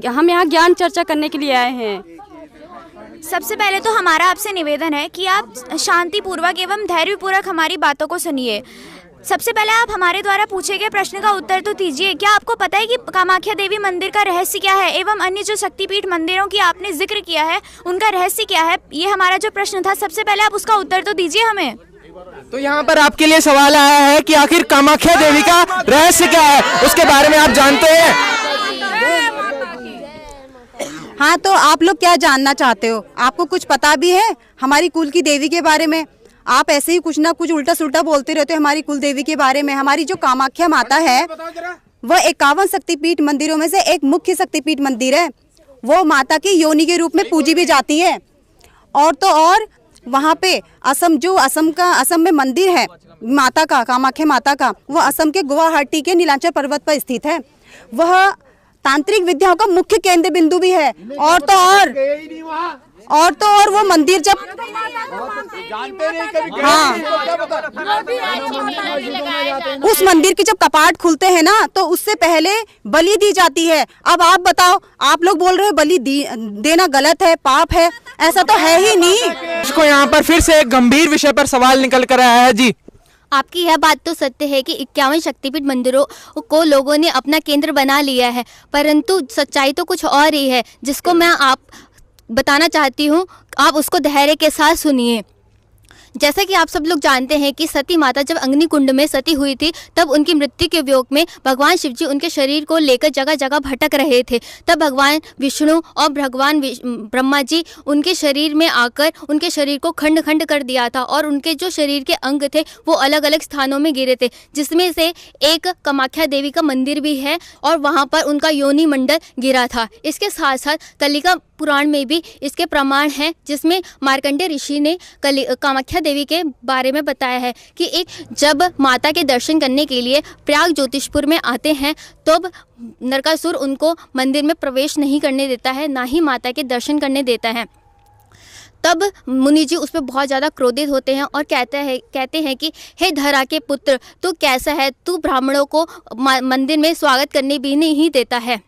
हम यहाँ ज्ञान चर्चा करने के लिए आए हैं। सबसे पहले तो हमारा आपसे निवेदन है कि आप शांतिपूर्वक एवं धैर्यपूर्वक हमारी बातों को सुनिए। सबसे पहले आप हमारे द्वारा पूछे गए प्रश्न का उत्तर तो दीजिए। क्या आपको पता है कि कामाख्या देवी मंदिर का रहस्य क्या है एवं अन्य जो शक्तिपीठ मंदिरों की आपने जिक्र किया है उनका रहस्य क्या है? ये हमारा जो प्रश्न था, सबसे पहले आप उसका उत्तर तो दीजिए हमें। तो यहाँ पर आपके लिए सवाल आया है कि आखिर कामाख्या देवी का रहस्य क्या है, उसके बारे में आप जानते हैं? हाँ, तो आप लोग क्या जानना चाहते हो? आपको कुछ पता भी है हमारी कुल की देवी के बारे में? आप ऐसे ही कुछ ना कुछ उल्टा सुल्टा बोलते रहते हो हमारी कुल देवी के बारे में। हमारी जो कामाख्या माता है वह 51 शक्तिपीठ मंदिरों में से एक मुख्य शक्तिपीठ मंदिर है। वो माता की योनि के रूप में पूजी भी जाती है। और तो और वहाँ पे असम में मंदिर है माता का, कामाख्या माता का, वो असम के गुवाहाटी के नीलांचल पर्वत पर स्थित है। वह तांत्रिक विद्याओं का मुख्य केंद्र बिंदु भी है। और तो और वो मंदिर जब उस मंदिर के जब कपाट खुलते हैं ना तो उससे पहले बलि दी जाती है। अब आप बताओ, आप लोग बोल रहे हो बलि देना गलत है, पाप है, ऐसा तो है ही नहीं। इसको यहाँ पर फिर से एक गंभीर विषय पर सवाल निकल कर आया है जी। आपकी यह बात तो सत्य है कि 51 शक्तिपीठ मंदिरों को लोगों ने अपना केंद्र बना लिया है, परंतु सच्चाई तो कुछ और ही है जिसको मैं आप बताना चाहती हूँ। आप उसको धैर्य के साथ सुनिए। जैसा कि आप सब लोग जानते हैं कि सती माता जब अग्निकुंड में सती हुई थी तब उनकी मृत्यु के वियोग में भगवान शिव जी उनके शरीर को लेकर जगह जगह भटक रहे थे। तब भगवान विष्णु और भगवान ब्रह्मा जी उनके शरीर में आकर उनके शरीर को खंड खंड कर दिया था और उनके जो शरीर के अंग थे वो अलग अलग स्थानों में गिरे थे, जिसमें से एक कामाख्या देवी का मंदिर भी है और वहाँ पर उनका योनि मंडल गिरा था। इसके साथ साथ कलिका पुराण में भी इसके प्रमाण हैं, जिसमें मार्कंडेय ऋषि ने कामाख्या देवी के बारे में बताया है कि जब माता के दर्शन करने के लिए प्रयाग ज्योतिषपुर में आते हैं तब नरकासुर उनको मंदिर में प्रवेश नहीं करने देता है, ना ही माता के दर्शन करने देता है। तब मुनि जी उस पर बहुत ज़्यादा क्रोधित होते हैं और कहते हैं कि हे धरा के पुत्र, तू कैसा है, तू ब्राह्मणों को मंदिर में स्वागत करने भी नहीं देता है।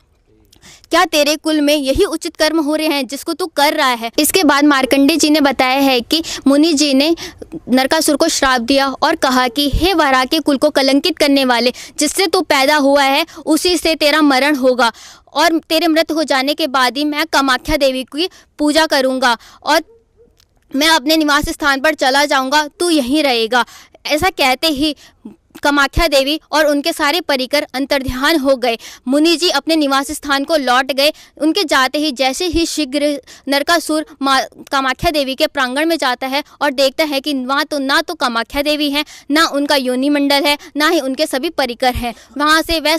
क्या तेरे कुल में यही उचित कर्म हो रहे हैं जिसको तू कर रहा है? इसके बाद मार्कंडेय जी ने बताया है कि मुनि जी ने नरकासुर को श्राप दिया और कहा कि हे वराह के कुल को कलंकित करने वाले, जिससे तू पैदा हुआ है उसी से तेरा मरण होगा और तेरे मृत हो जाने के बाद ही मैं कामाख्या देवी की पूजा करूँगा और मैं अपने निवास स्थान पर चला जाऊँगा, तू यहीं रहेगा। ऐसा कहते ही कामाख्या देवी और उनके सारे परिकर अंतर्ध्यान हो गए। मुनि जी अपने निवास स्थान को लौट गए। उनके जाते ही जैसे ही शीघ्र नरकासुर माँ कामाख्या देवी के प्रांगण में जाता है और देखता है कि ना तो कामाख्या देवी है, ना उनका योनि मंडल है, ना ही उनके सभी परिकर हैं। वहाँ से वह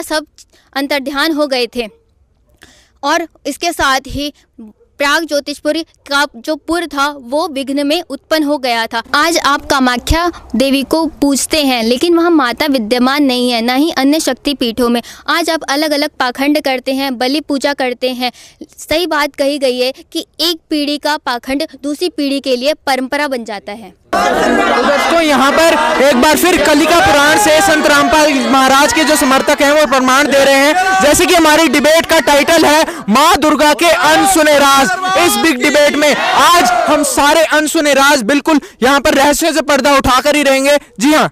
सब अंतर्ध्यान हो गए थे और इसके साथ ही प्राग ज्योतिषपुरी का जो पुर था वो विघ्न में उत्पन्न हो गया था। आज आप कामाख्या देवी को पूजते हैं, लेकिन वहाँ माता विद्यमान नहीं है, ना ही अन्य शक्ति पीठों में। आज आप अलग अलग पाखंड करते हैं, बलि पूजा करते हैं। सही बात कही गई है कि एक पीढ़ी का पाखंड दूसरी पीढ़ी के लिए परंपरा बन जाता है। दोस्तों यहाँ पर एक बार फिर कलिका पुराण से संत रामपाल महाराज के जो समर्थक हैं वो प्रमाण दे रहे हैं। जैसे कि हमारी डिबेट का टाइटल है माँ दुर्गा के अनसुने राज। इस बिग डिबेट में आज हम सारे अनसुने राज बिल्कुल यहाँ पर रहस्य से पर्दा उठाकर ही रहेंगे। जी हाँ,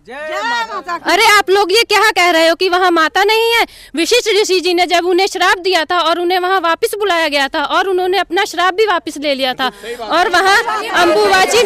अरे आप लोग ये क्या कह रहे हो कि वहाँ माता नहीं है? वशिष्ठ ऋषि जी ने जब उन्हें श्राप दिया था और उन्हें वहाँ वापस बुलाया गया था और उन्होंने अपना श्राप भी वापस ले लिया था, और वहाँ अम्बुवाची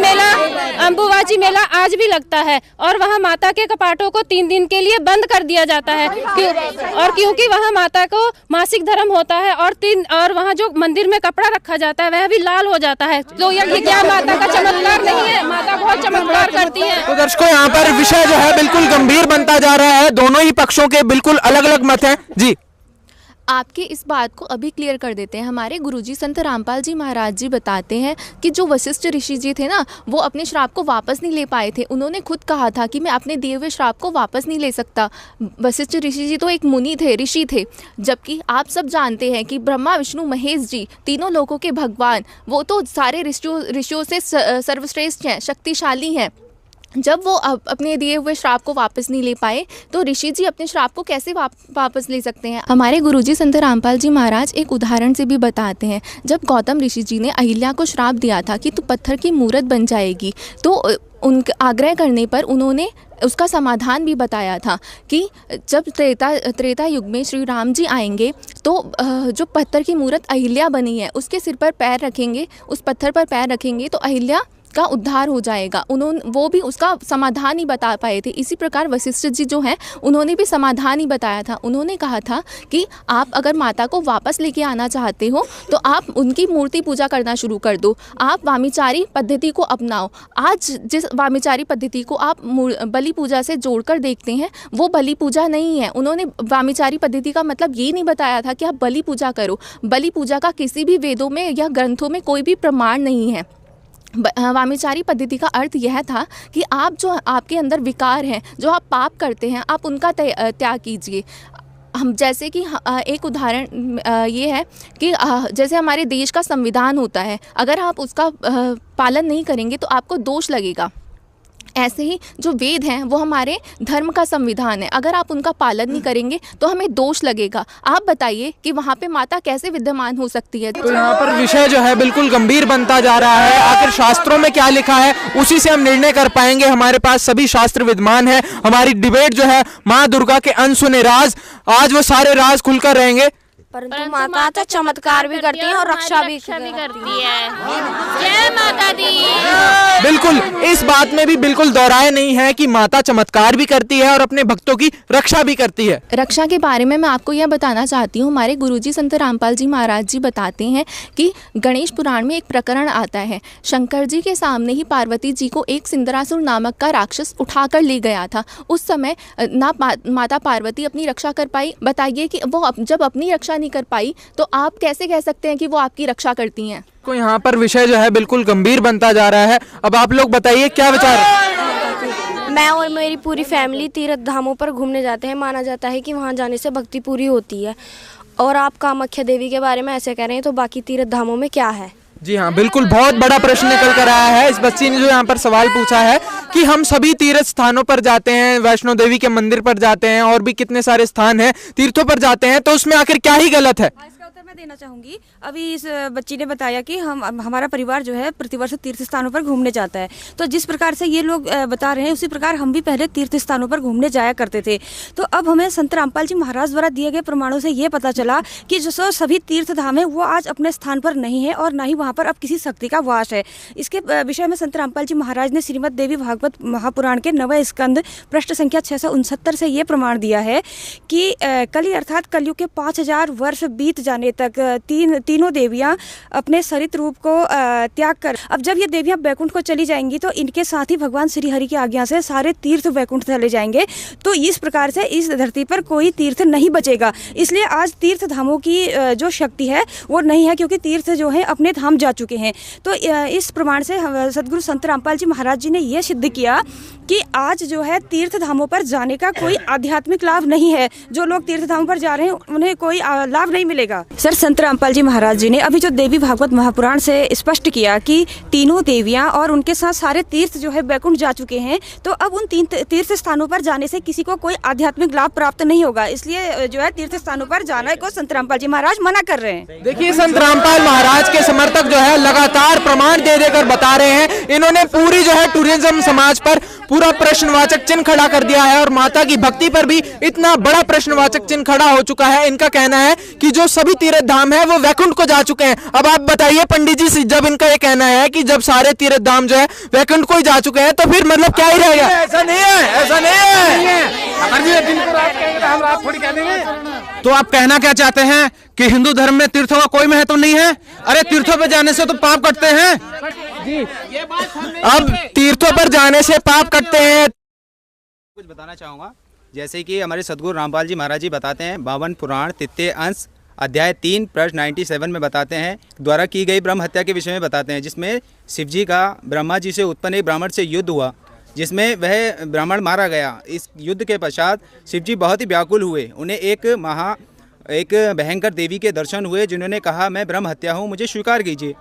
मेला आज भी लगता है और वहाँ माता के कपाटों को 3 दिन के लिए बंद कर दिया जाता है क्योंकि वहाँ माता को मासिक धर्म होता है और वहाँ जो मंदिर में कपड़ा रखा जाता है वह भी लाल हो जाता है। तो ये क्या माता का चमत्कार नहीं है? माता बहुत चमत्कार करती है। तो दर्शकों यहाँ पर विषय जो है बिल्कुल गंभीर बनता जा रहा है। दोनों ही पक्षों के बिल्कुल अलग अलग मत हैं। जी, आपकी इस बात को अभी क्लियर कर देते हैं। हमारे गुरुजी संत रामपाल जी महाराज जी बताते हैं कि जो वशिष्ठ ऋषि जी थे ना, वो अपने श्राप को वापस नहीं ले पाए थे। उन्होंने खुद कहा था कि मैं अपने दिए हुए श्राप को वापस नहीं ले सकता। वशिष्ठ ऋषि जी तो एक मुनि थे, ऋषि थे, जबकि आप सब जानते हैं कि ब्रह्मा विष्णु महेश जी तीनों लोगों के भगवान, वो तो सारे ऋषियों से सर्वश्रेष्ठ हैं, शक्तिशाली हैं। जब वो अपने दिए हुए श्राप को वापस नहीं ले पाए तो ऋषि जी अपने श्राप को कैसे वापस ले सकते हैं? हमारे गुरुजी संत रामपाल जी महाराज एक उदाहरण से भी बताते हैं। जब गौतम ऋषि जी ने अहिल्या को श्राप दिया था कि तू पत्थर की मूर्त बन जाएगी, तो उनके आग्रह करने पर उन्होंने उसका समाधान भी बताया था कि जब त्रेता युग में श्री राम जी आएंगे तो जो पत्थर की मूर्त अहिल्या बनी है उसके सिर पर पैर रखेंगे, उस पत्थर पर पैर रखेंगे तो अहिल्या का उद्धार हो जाएगा। वो भी उसका समाधान ही बता पाए थे। इसी प्रकार वशिष्ठ जी जो हैं उन्होंने भी समाधान ही बताया था। उन्होंने कहा था कि आप अगर माता को वापस लेके आना चाहते हो तो आप उनकी मूर्ति पूजा करना शुरू कर दो, आप वामीचारी पद्धति को अपनाओ। आज जिस वामीचारी पद्धति को आप बलि पूजा से जोड़कर देखते हैं वो बलि पूजा नहीं है। उन्होंने वामीचारी पद्धति का मतलब ये नहीं बताया था कि आप बलि पूजा करो। बलि पूजा का किसी भी वेदों में या ग्रंथों में कोई भी प्रमाण नहीं है। वामीचारी पद्धति का अर्थ यह था कि आप जो आपके अंदर विकार हैं, जो आप पाप करते हैं, आप उनका त्याग कीजिए। हम जैसे कि एक उदाहरण ये है कि जैसे हमारे देश का संविधान होता है, अगर आप उसका पालन नहीं करेंगे तो आपको दोष लगेगा। ऐसे ही जो वेद हैं वो हमारे धर्म का संविधान है, अगर आप उनका पालन नहीं करेंगे तो हमें दोष लगेगा। आप बताइए कि वहाँ पे माता कैसे विद्यमान हो सकती है? तो यहाँ पर विषय जो है बिल्कुल गंभीर बनता जा रहा है। आखिर शास्त्रों में क्या लिखा है उसी से हम निर्णय कर पाएंगे। हमारे पास सभी शास्त्र विद्यमान है। हमारी डिबेट जो है माँ दुर्गा के अनसुने राज, आज वो सारे राज खुलकर रहेंगे। परंतु माता तो चमत्कार भी करती है और रक्षा भी करती है। जय माता दी। बिल्कुल, इस बात में भी बिल्कुल दोहराए नहीं है कि माता चमत्कार भी करती है और अपने भक्तों की रक्षा भी करती है। रक्षा के बारे में मैं आपको यह बताना चाहती हूँ। हमारे गुरुजी संत रामपाल जी महाराज जी बताते हैं कि गणेश पुराण में एक प्रकरण आता है। शंकर जी के सामने ही पार्वती जी को एक सिंदरासुर नामक का राक्षस उठाकर ले गया था। उस समय ना माता पार्वती अपनी रक्षा कर पाई। बताइए कि वो जब अपनी रक्षा नहीं कर पाई तो आप कैसे कह सकते हैं कि वो आपकी रक्षा करती हैं? तो यहाँ पर विषय जो है बिल्कुल गंभीर बनता जा रहा है। अब आप लोग बताइए क्या विचार है? मैं और मेरी पूरी फैमिली तीर्थ धामों पर घूमने जाते हैं। माना जाता है कि वहाँ जाने से भक्ति पूरी होती है। और आप कामाख्या देवी के बारे में ऐसे कह रहे हैं, तो बाकी तीर्थ धामों में क्या है? जी हाँ, बिल्कुल बहुत बड़ा प्रश्न निकल कर आया है। इस बच्ची ने जो यहाँ पर सवाल पूछा है कि हम सभी तीर्थ स्थानों पर जाते हैं, वैष्णो देवी के मंदिर पर जाते हैं और भी कितने सारे स्थान हैं, तीर्थों पर जाते हैं, तो उसमें आखिर क्या ही गलत है? मैं देना चाहूँगी। अभी इस बच्ची ने बताया कि हमारा परिवार जो है प्रतिवर्ष तीर्थ स्थानों पर घूमने जाता है, तो जिस प्रकार से ये लोग बता रहे हैं उसी प्रकार हम भी पहले तीर्थ स्थानों पर घूमने जाया करते थे। तो अब हमें संत रामपाल जी महाराज द्वारा दिए गए प्रमाणों से ये पता चला कि जो सभी तीर्थ धाम है वो आज अपने स्थान पर नहीं है और ना ही वहाँ पर अब किसी शक्ति का वास है। इसके विषय में संत रामपाल जी महाराज ने श्रीमद् देवी भागवत महापुराण के 9वें स्कंद पृष्ठ संख्या 669 से ये प्रमाण दिया है कि कली अर्थात कलयुग के 5000 वर्ष बीत जाने तक तीनों देवियां अपने सरित रूप को त्याग कर, अब जब ये देवियां वैकुंठ को चली जाएंगी तो इनके साथ ही भगवान श्री हरि की आज्ञा से सारे तीर्थ वैकुंठ चले जाएंगे। तो इस प्रकार से इस धरती पर कोई तीर्थ नहीं बचेगा। इसलिए आज तीर्थ धामों की जो शक्ति है वो नहीं है, क्योंकि तीर्थ जो है अपने धाम जा चुके हैं। तो इस प्रमाण से सदगुरु संत रामपाल जी महाराज जी ने यह सिद्ध किया कि आज जो है तीर्थ धामों पर जाने का कोई आध्यात्मिक लाभ नहीं है। जो लोग तीर्थ धामों पर जा रहे हैं उन्हें कोई लाभ नहीं मिलेगा। सर, संत रामपाल जी महाराज जी ने अभी जो देवी भागवत महापुराण से स्पष्ट किया कि तीनों देवियां और उनके साथ सारे तीर्थ जो है वैकुंठ जा चुके हैं, तो अब उन तीर्थ स्थानों पर जाने से किसी को कोई आध्यात्मिक लाभ प्राप्त नहीं होगा। इसलिए जो है तीर्थ स्थानों पर जाने को संत रामपाल जी महाराज मना कर रहे हैं। देखिए, संत रामपाल महाराज के समर्थक जो है लगातार प्रमाण दे देकर बता रहे हैं। इन्होंने पूरी जो है टूरिज्म समाज पर पूरा प्रश्नवाचक चिन्ह खड़ा कर दिया है और माता की भक्ति पर भी इतना बड़ा प्रश्नवाचक चिन्ह खड़ा हो चुका है। इनका कहना है कि जो सभी तीर्थ धाम है वो वैकुंठ को जा चुके हैं। अब आप बताइए पंडित जी, जब इनका ये कहना है कि जब सारे तीर्थ धाम जो है वैकुंठ को ही जा चुके हैं तो फिर मतलब क्या ही रहेगा? ऐसा नहीं है, ऐसा नहीं है। हम थोड़ी कह देंगे। तो आप कहना क्या चाहते हैं कि हिंदू धर्म में तीर्थों का कोई महत्व नहीं है? अरे तीर्थों पर जाने से तो पाप कटते हैं जी। अब तीर्थों पर जाने से पाप कटते हैं। कुछ बताना चाहूँगा, जैसे कि हमारे सदगुरु रामपाल जी महाराज जी बताते हैं, 52 पुराण तृतीय अंश अध्याय 3 पृष्ठ 97 में बताते हैं, द्वारा की गई ब्रह्म हत्या के विषय में बताते हैं, जिसमें शिव जी का ब्रह्मा जी से उत्पन्न एक ब्राह्मण से युद्ध हुआ, जिसमें वह ब्राह्मण मारा गया। इस युद्ध के पश्चात शिव जी बहुत ही व्याकुल हुए। उन्हें एक भयंकर देवी के दर्शन हुए, जिन्होंने कहा मैं ब्रह्म हत्या हूँ, मुझे स्वीकार कीजिए।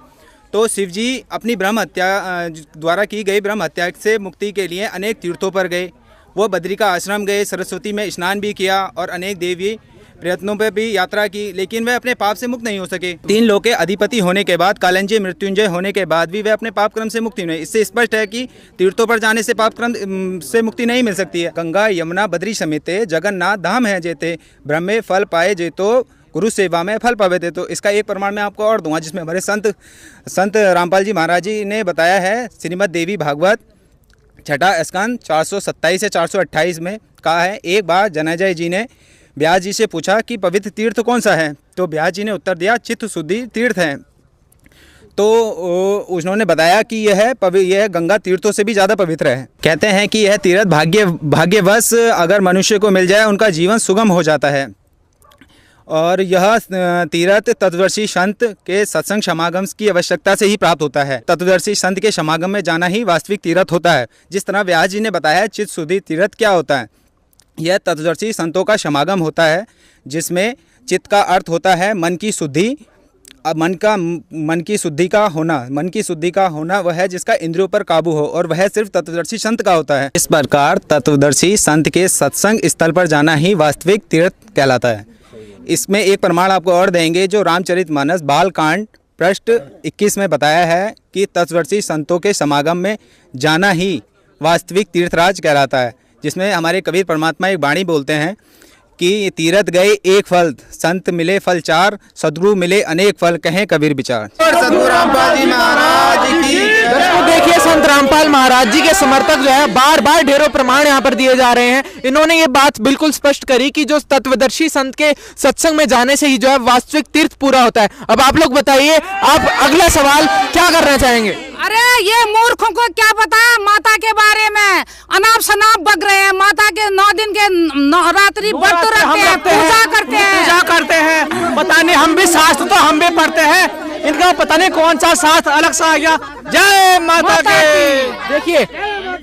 तो शिव जी अपनी ब्रह्म हत्या द्वारा की गई ब्रह्म हत्या से मुक्ति के लिए अनेक तीर्थों पर गए। वो बद्री का आश्रम गए, सरस्वती में स्नान भी किया और अनेक देवी प्रयत्नों पर भी यात्रा की, लेकिन वह अपने पाप से मुक्त नहीं हो सके। 3 लोक के अधिपति होने के बाद, कालंजय मृत्युंजय होने के बाद भी वह अपने पाप क्रम से मुक्ति नहीं। इससे स्पष्ट है कि तीर्थों पर जाने से पाप क्रम से मुक्ति नहीं मिल सकती है। गंगा यमुना बद्री समेते जगन्नाथ धाम है जेते, ब्रह्मे फल पाए जेतो गुरु सेवा में फल पावे थे। तो इसका एक प्रमाण मैं आपको और दूंगा, जिसमें हमारे संत रामपाल जी महाराज जी ने बताया है। श्रीमद् देवी भागवत छठा स्कंद 427 से 428 में कहा है, एक बार जनाजय जी ने व्यास जी से पूछा कि पवित्र तीर्थ कौन सा है, तो व्यास जी ने उत्तर दिया चित्त शुद्धि तीर्थ है। तो उन्होंने बताया कि यह गंगा तीर्थों से भी ज़्यादा पवित्र है। कहते हैं कि यह तीर्थ भाग्यवश अगर मनुष्य को मिल जाए उनका जीवन सुगम हो जाता है। और यह तीर्थ तत्वदर्शी संत के सत्संग समागम की आवश्यकता से ही प्राप्त होता है। तत्वदर्शी संत के समागम में जाना ही वास्तविक तीर्थ होता है। जिस तरह व्यास जी ने बताया चित्त शुद्धि तीर्थ क्या होता है, यह तत्वदर्शी संतों का समागम होता है, जिसमें चित्त का अर्थ होता है मन की शुद्धि। अब मन की शुद्धि का होना वह है जिसका इंद्रियों पर काबू हो, और वह सिर्फ तत्वदर्शी संत का होता है। इस प्रकार तत्वदर्शी संत के सत्संग स्थल पर जाना ही वास्तविक तीर्थ कहलाता है। इसमें एक प्रमाण आपको और देंगे, जो रामचरितमानस बालकांड पृष्ठ 21 में बताया है कि तत्वदर्शी संतों के समागम में जाना ही वास्तविक तीर्थराज कहलाता है। जिसमें हमारे कबीर परमात्मा एक वाणी बोलते हैं कि तीर्थ गए एक फल, संत मिले फल 4, सदगुरु मिले अनेक फल, कहें कबीर विचार। सदगुरु रामपाल जी महाराज की। तो देखिए, संत रामपाल महाराज जी के समर्थक जो है बार बार ढेरों प्रमाण यहाँ पर दिए जा रहे हैं। इन्होंने ये बात बिल्कुल स्पष्ट करी कि जो तत्वदर्शी संत के सत्संग में जाने से ही जो है वास्तविक तीर्थ पूरा होता है। अब आप लोग बताइए, आप अगला सवाल क्या करना चाहेंगे? अरे ये मूर्खों को क्या पता माता के बारे में, अनाप शनाप बग रहे हैं। माता के 9 दिन के नवरात्रि व्रत रखते हैं, पूजा करते हैं। पता नहीं, हम भी शास्त्र तो हम भी पढ़ते हैं, इनका पता नहीं कौन सा शास्त्र अलग सा आ गया। जय माता की। देखिए,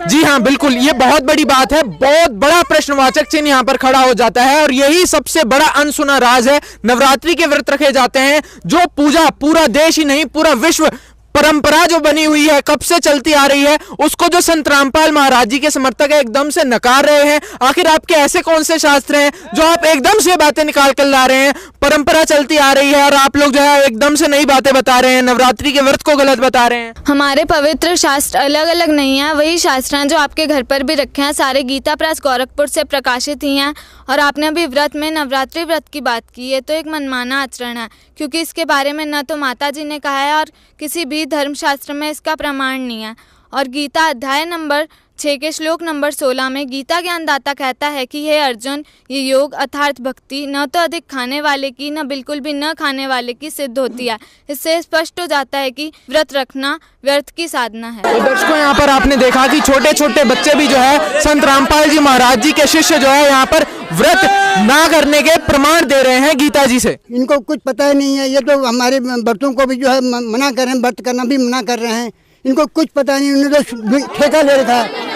जी हाँ, बिल्कुल, ये बहुत बड़ी बात है। बहुत बड़ा प्रश्नवाचक चिन्ह यहाँ पर खड़ा हो जाता है, और यही सबसे बड़ा अनसुना राज है। नवरात्रि के व्रत रखे जाते हैं, जो पूजा पूरा देश ही नहीं पूरा विश्व परंपरा जो बनी हुई है, कब से चलती आ रही है, उसको जो संत रामपाल महाराज जी के समर्थक है एकदम से नकार रहे हैं। आखिर आपके ऐसे कौन से शास्त्र हैं जो आप एकदम से बातें निकाल कर ला रहे हैं? परंपरा चलती आ रही है और आप लोग जो है एकदम से नई बातें बता रहे हैं, नवरात्रि के व्रत को गलत बता रहे हैं। हमारे पवित्र शास्त्र अलग अलग नहीं है, वही शास्त्र हैं जो आपके घर पर भी रखे हैं, सारे गीता प्रेस गोरखपुर से प्रकाशित ही हैं। और आपने अभी व्रत में नवरात्रि व्रत की बात की है, तो एक मनमाना आचरण है, क्योंकि इसके बारे में न तो माता जी ने कहा है और किसी भी धर्मशास्त्र में इसका प्रमाण नहीं है। और गीता अध्याय नंबर 6 के श्लोक नंबर 16 में गीता ज्ञानदाता कहता है कि हे अर्जुन, ये योग अर्थात भक्ति न तो अधिक खाने वाले की न बिल्कुल भी न खाने वाले की सिद्ध होती है। इससे स्पष्ट हो जाता है कि व्रत रखना व्यर्थ की साधना है। तो दर्शकों, यहाँ पर आपने देखा कि छोटे छोटे बच्चे भी जो है संत रामपाल जी महाराज जी के शिष्य जो है यहाँ पर व्रत ना करने के प्रमाण दे रहे हैं गीता जी से। इनको कुछ पता ही नहीं है, ये तो हमारे बच्चों को भी जो है मना कर रहे हैं, व्रत करना भी मना कर रहे हैं। इनको कुछ पता नहीं, उन्होंने तो ठेका ले रखा है।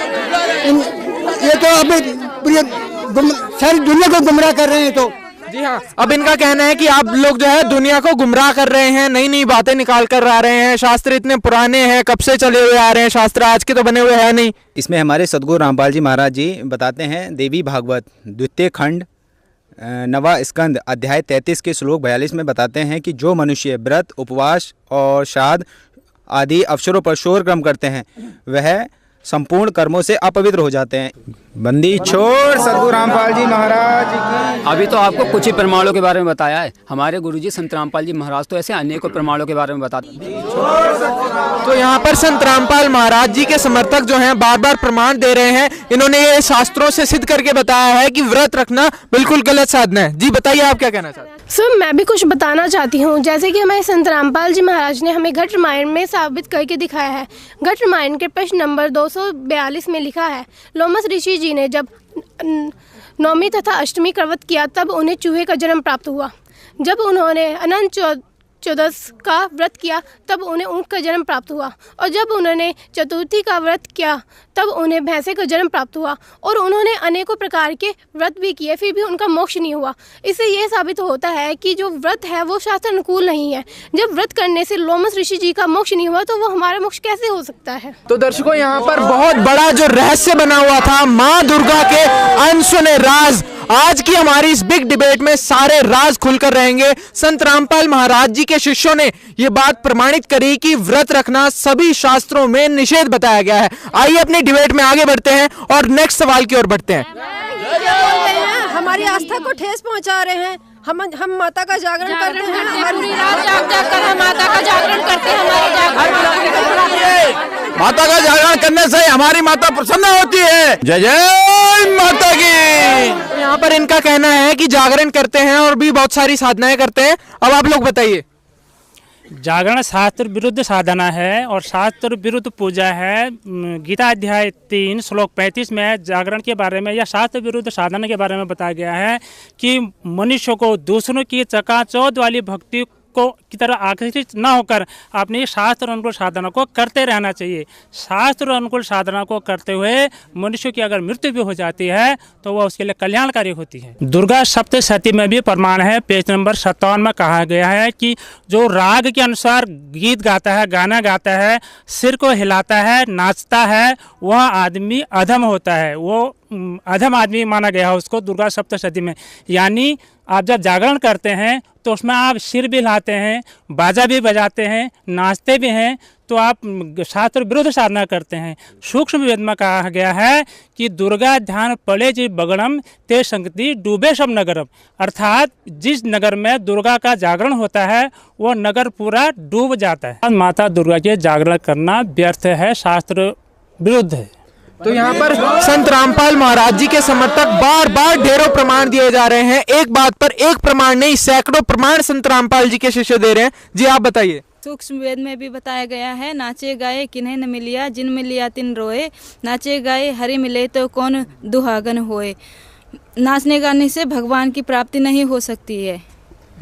ये तो अभी पूरी सारी दुनिया को गुमराह कर रहे हैं। तो जी हाँ, अब इनका कहना है कि आप लोग जो है दुनिया को गुमराह कर रहे हैं, नई नई बातें निकाल कर आ रहे हैं। शास्त्र इतने पुराने हैं, कब से चले हुए आ रहे हैं शास्त्र, आज के तो बने हुए हैं नहीं। इसमें हमारे सदगुरु रामपाल जी महाराज जी बताते हैं, देवी भागवत द्वितीय खंड 9वां स्कंद अध्याय 33 के श्लोक 42 में बताते हैं कि जो मनुष्य व्रत, उपवास और श्राद्ध आदि अवसरों पर शोर कर्म करते हैं वह संपूर्ण कर्मों से अपवित्र हो जाते हैं। बंदी छोड़ सदगुरु रामपाल जी महाराज की। अभी तो आपको कुछ ही प्रमाणों के बारे में बताया है, हमारे गुरुजी संत रामपाल जी महाराज तो ऐसे अनेकों प्रमाणों के बारे में बताते हैं। तो यहाँ पर संत रामपाल महाराज जी के समर्थक जो हैं बार बार प्रमाण दे रहे हैं। इन्होंने ये शास्त्रों से सिद्ध करके बताया है कि व्रत रखना बिल्कुल गलत साधना है। जी बताइए, आप क्या कहना चाहते हैं? सर, मैं भी कुछ बताना चाहती हूँ। जैसे कि हमारे संत रामपाल जी महाराज ने हमें घट रामायण में साबित करके दिखाया है। घट रामायण के प्रश्न नंबर 242 में लिखा है, लोमस ऋषि जी ने जब नवमी तथा अष्टमी का व्रत किया तब उन्हें चूहे का जन्म प्राप्त हुआ। जब उन्होंने अनंत चतुर्दश का व्रत किया तब उन्हें ऊँट का जन्म प्राप्त हुआ। और जब उन्होंने चतुर्थी का व्रत किया तब उन्हें भैंसे का जन्म प्राप्त हुआ। और उन्होंने अनेकों प्रकार के व्रत भी किए, फिर भी उनका मोक्ष नहीं हुआ। इससे यह साबित होता है कि जो व्रत है वो शास्त्र अनुकूल नहीं है। जब व्रत करने से लोमस ऋषि जी का मोक्ष नहीं हुआ तो वो हमारा मोक्ष कैसे हो सकता है? तो दर्शकों, यहाँ पर बहुत बड़ा जो रहस्य बना हुआ था, माँ दुर्गा के अनसुने राज, आज की हमारी इस बिग डिबेट में सारे राज खुलकर रहेंगे। संत रामपाल महाराज जी के शिष्यों ने ये बात प्रमाणित करी कि व्रत रखना सभी शास्त्रों में निषेध बताया गया है। आइए अपनी डिबेट में आगे बढ़ते हैं और नेक्स्ट सवाल की ओर बढ़ते हैं। हमारी आस्था को ठेस पहुंचा रहे हैं। हम माता का जागरण करते हैं, पूरी रात जाग कर हम माता का जागरण करते हैं। माता का जागरण करने से हमारी माता प्रसन्न होती है। जय जय माता की। यहाँ पर इनका कहना है कि जागरण करते हैं और भी बहुत सारी साधनाएं करते हैं। अब आप लोग बताइए। जागरण शास्त्र विरुद्ध साधना है और शास्त्र विरुद्ध पूजा है। गीता अध्याय 3 श्लोक 35 में जागरण के बारे में या शास्त्र विरुद्ध साधना के बारे में बताया गया है कि मनुष्य को दूसरों की चकाचौंध वाली भक्ति को की तरह आकर्षित न होकर अपनी शास्त्र अनुकूल साधना को करते रहना चाहिए। शास्त्र अनुकूल साधना को करते हुए मनुष्य की अगर मृत्यु भी हो जाती है तो वह उसके लिए कल्याणकारी होती है। दुर्गा सप्तशती में भी प्रमाण है। पेज नंबर 57 में कहा गया है कि जो राग के अनुसार गीत गाता है, गाना गाता है, सिर को हिलाता है, नाचता है, वह आदमी अधम होता है। वो अधम आदमी माना गया है उसको दुर्गा सप्तशती में। यानी आप जब जागरण करते हैं तो उसमें आप सिर भी हिलाते हैं, बाजा भी बजाते हैं, नाचते भी हैं, तो आप शास्त्र विरुद्ध साधना करते हैं। सूक्ष्म वेद में कहा गया है कि दुर्गा ध्यान पड़े जी बगड़म ते संगति डूबे सब नगरम, अर्थात जिस नगर में दुर्गा का जागरण होता है वो नगर पूरा डूब जाता है। माता दुर्गा के जागरण करना व्यर्थ है, शास्त्र विरुद्ध है। तो यहाँ पर संत रामपाल महाराज जी के समर्थक बार बार ढेरों प्रमाण दिए जा रहे हैं। एक बात पर एक प्रमाण नहीं, सैकड़ों प्रमाण संत रामपाल जी के शिष्य दे रहे हैं। जी आप बताइए। सूक्ष्म वेद में भी बताया गया है, नाचे गाए किन्हें न मिलिया, जिन मिलिया तिन रोए, नाचे गाए हरि मिले तो कौन दुहागन होए। नाचने गाने से भगवान की प्राप्ति नहीं हो सकती है।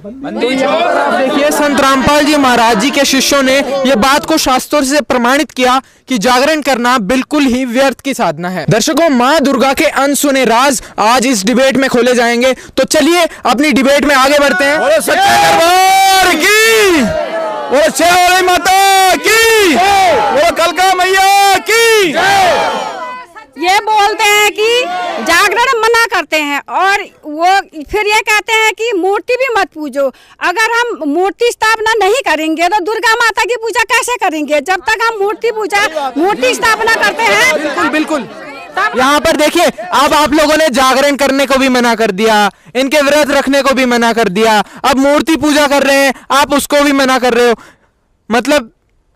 देखिए, संत रामपाल जी महाराज जी के शिष्यों ने ये बात को शास्त्रों से प्रमाणित किया कि जागरण करना बिल्कुल ही व्यर्थ की साधना है। दर्शकों, माँ दुर्गा के अनसुने राज आज इस डिबेट में खोले जाएंगे। तो चलिए अपनी डिबेट में आगे बढ़ते हैं। माता की की ये बोलते हैं कि जागरण मना करते हैं और वो फिर ये कहते हैं कि मूर्ति भी मत पूजो। अगर हम मूर्ति स्थापना नहीं करेंगे तो दुर्गा माता की पूजा कैसे करेंगे? जब तक हम मूर्ति स्थापना करते हैं। बिल्कुल बिल्कुल। यहाँ पर देखिए, अब आप लोगों ने जागरण करने को भी मना कर दिया, इनके व्रत रखने को भी मना कर दिया, अब मूर्ति पूजा कर रहे हैं, आप उसको भी मना कर रहे हो। मतलब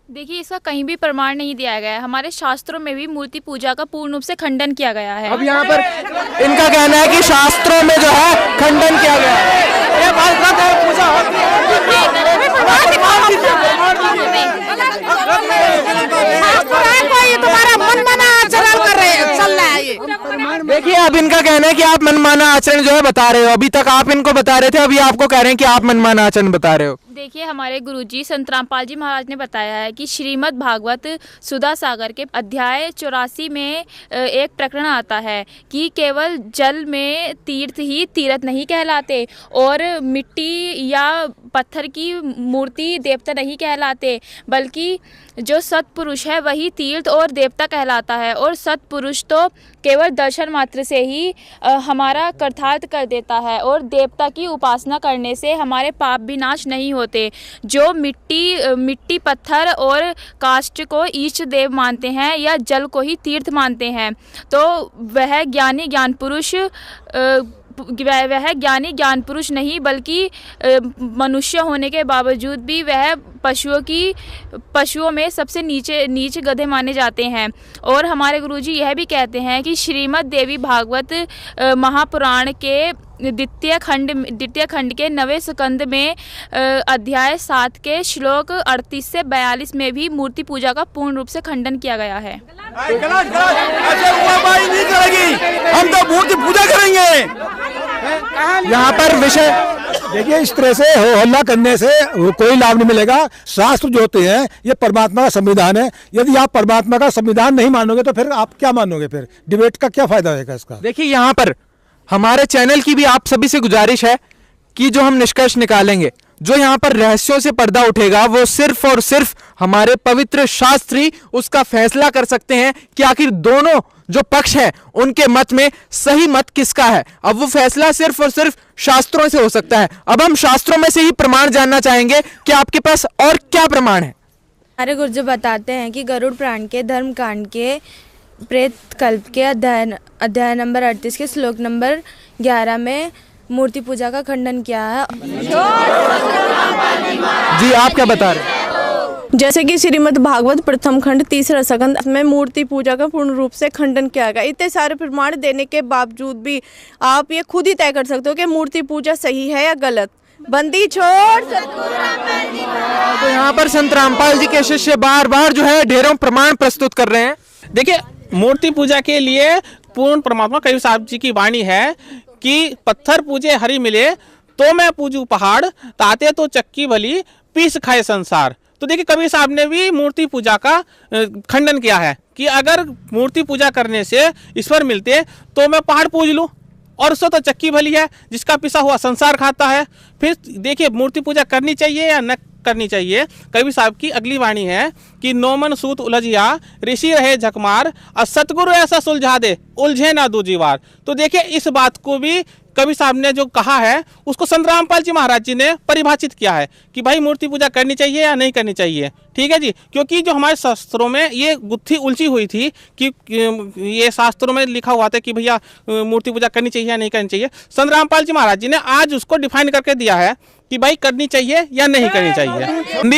देखिए, इसका कहीं भी प्रमाण नहीं दिया गया है। हमारे शास्त्रों में भी मूर्ति पूजा का पूर्ण रूप से खंडन किया गया है। अब यहाँ पर इनका कहना है कि शास्त्रों में जो है खंडन किया गया है। तुम्हारा मनमाना आचरण कर रहे हैं, चल रहा है ये। देखिए, अब इनका कहना है कि आप मनमाना आचरण जो है बता रहे हो। अभी तक आप इनको बता रहे थे, अभी आपको कह रहे हैं कि आप मनमाना आचरण बता रहे हो। देखिए, हमारे गुरुजी संत रामपाल जी महाराज ने बताया है कि श्रीमद् भागवत सुधा सागर के अध्याय 84 में एक प्रकरण आता है कि केवल जल में तीर्थ ही तीर्थ नहीं कहलाते और मिट्टी या पत्थर की मूर्ति देवता नहीं कहलाते, बल्कि जो सत्पुरुष है वही तीर्थ और देवता कहलाता है। और सत्पुरुष तो केवल दर्शन मात्र से ही हमारा कृतार्थ कर देता है और देवता की उपासना करने से हमारे पाप भी नाश नहीं होते। जो मिट्टी पत्थर और काष्ठ को ईष्ट देव मानते हैं या जल को ही तीर्थ मानते हैं, तो वह ज्ञानी ज्ञान पुरुष नहीं, बल्कि मनुष्य होने के बावजूद भी वह पशुओं में सबसे नीच गधे माने जाते हैं। और हमारे गुरुजी यह भी कहते हैं कि श्रीमद् देवी भागवत महापुराण के द्वितीय खंड के 9वें स्कंद में अध्याय 7 के श्लोक 38 से 42 में भी मूर्ति पूजा का पूर्ण रूप से खंडन किया गया है। हम तो मूर्ति पूजा करेंगे। यहाँ पर विषय देखिए, इस तरह से हो हल्ला करने से कोई लाभ नहीं मिलेगा। शास्त्र जो होते हैं ये परमात्मा का संविधान है। यदि आप परमात्मा का संविधान नहीं मानोगे तो फिर आप क्या मानोगे? फिर डिबेट का क्या फायदा होगा इसका? देखिए, यहाँ पर हमारे चैनल की भी आप सभी से गुजारिश है कि जो हम निष्कर्ष निकालेंगे, जो यहाँ पर रहस्यों से पर्दा उठेगा, वो सिर्फ और सिर्फ हमारे पवित्र शास्त्र ही उसका फैसला कर सकते हैं कि आखिर दोनों जो पक्ष है उनके मत में सही मत किसका है। अब वो फैसला सिर्फ और सिर्फ शास्त्रों से हो सकता है। अब हम शास्त्रों में से ही प्रमाण जानना चाहेंगे कि आपके पास और क्या प्रमाण है। हमारे गुरुजी बताते हैं कि गरुड़ पुराण के धर्म कांड के प्रेत कल्प के अध्याय नंबर 38 के श्लोक नंबर 11 में मूर्ति पूजा का खंडन किया है। जी, आप क्या बता रहे हैं? जैसे कि श्रीमद् भागवत प्रथम खंड 3रा स्कंद में मूर्ति पूजा का पूर्ण रूप से खंडन किया गया। इतने सारे प्रमाण देने के बावजूद भी आप ये खुद ही तय कर सकते हो कि मूर्ति पूजा सही है या गलत। बंदी छोड़। तो यहाँ पर संत रामपाल जी के शिष्य बार बार जो है ढेरों प्रमाण प्रस्तुत कर रहे हैं। देखिए, मूर्ति पूजा के लिए पूर्ण परमात्मा कबीर साहब जी की वाणी है कि पत्थर पूजे हरि मिले तो मैं पूजू पहाड़, ताते तो चक्की भली पीस खाए संसार। तो देखिए, कबीर साहब ने भी मूर्ति पूजा का खंडन किया है कि अगर मूर्ति पूजा करने से ईश्वर मिलते तो मैं पहाड़ पूज लूँ, और उससे तो चक्की भली है जिसका पिसा हुआ संसार खाता है। फिर देखिए, मूर्ति पूजा करनी चाहिए या न करनी चाहिए। कबीर साहब की अगली वाणी है कि नौमन सूत उलझिया ऋषि रहे झकमार, और सतगुरु ऐसा सुलझा दे उलझे ना दूजी बार। तो देखिए, इस बात को भी कबीर साहब ने जो कहा है उसको संत रामपाल जी महाराज जी ने परिभाषित किया है कि भाई मूर्ति पूजा करनी चाहिए या नहीं करनी चाहिए। ठीक है जी, क्योंकि जो हमारे शास्त्रों में ये गुत्थी उलझी हुई थी कि ये शास्त्रों में लिखा हुआ था कि भैया मूर्ति पूजा करनी चाहिए या नहीं करनी चाहिए। संत रामपाल जी महाराज जी ने आज उसको डिफाइन करके दिया है कि भाई करनी चाहिए या नहीं करनी चाहिए।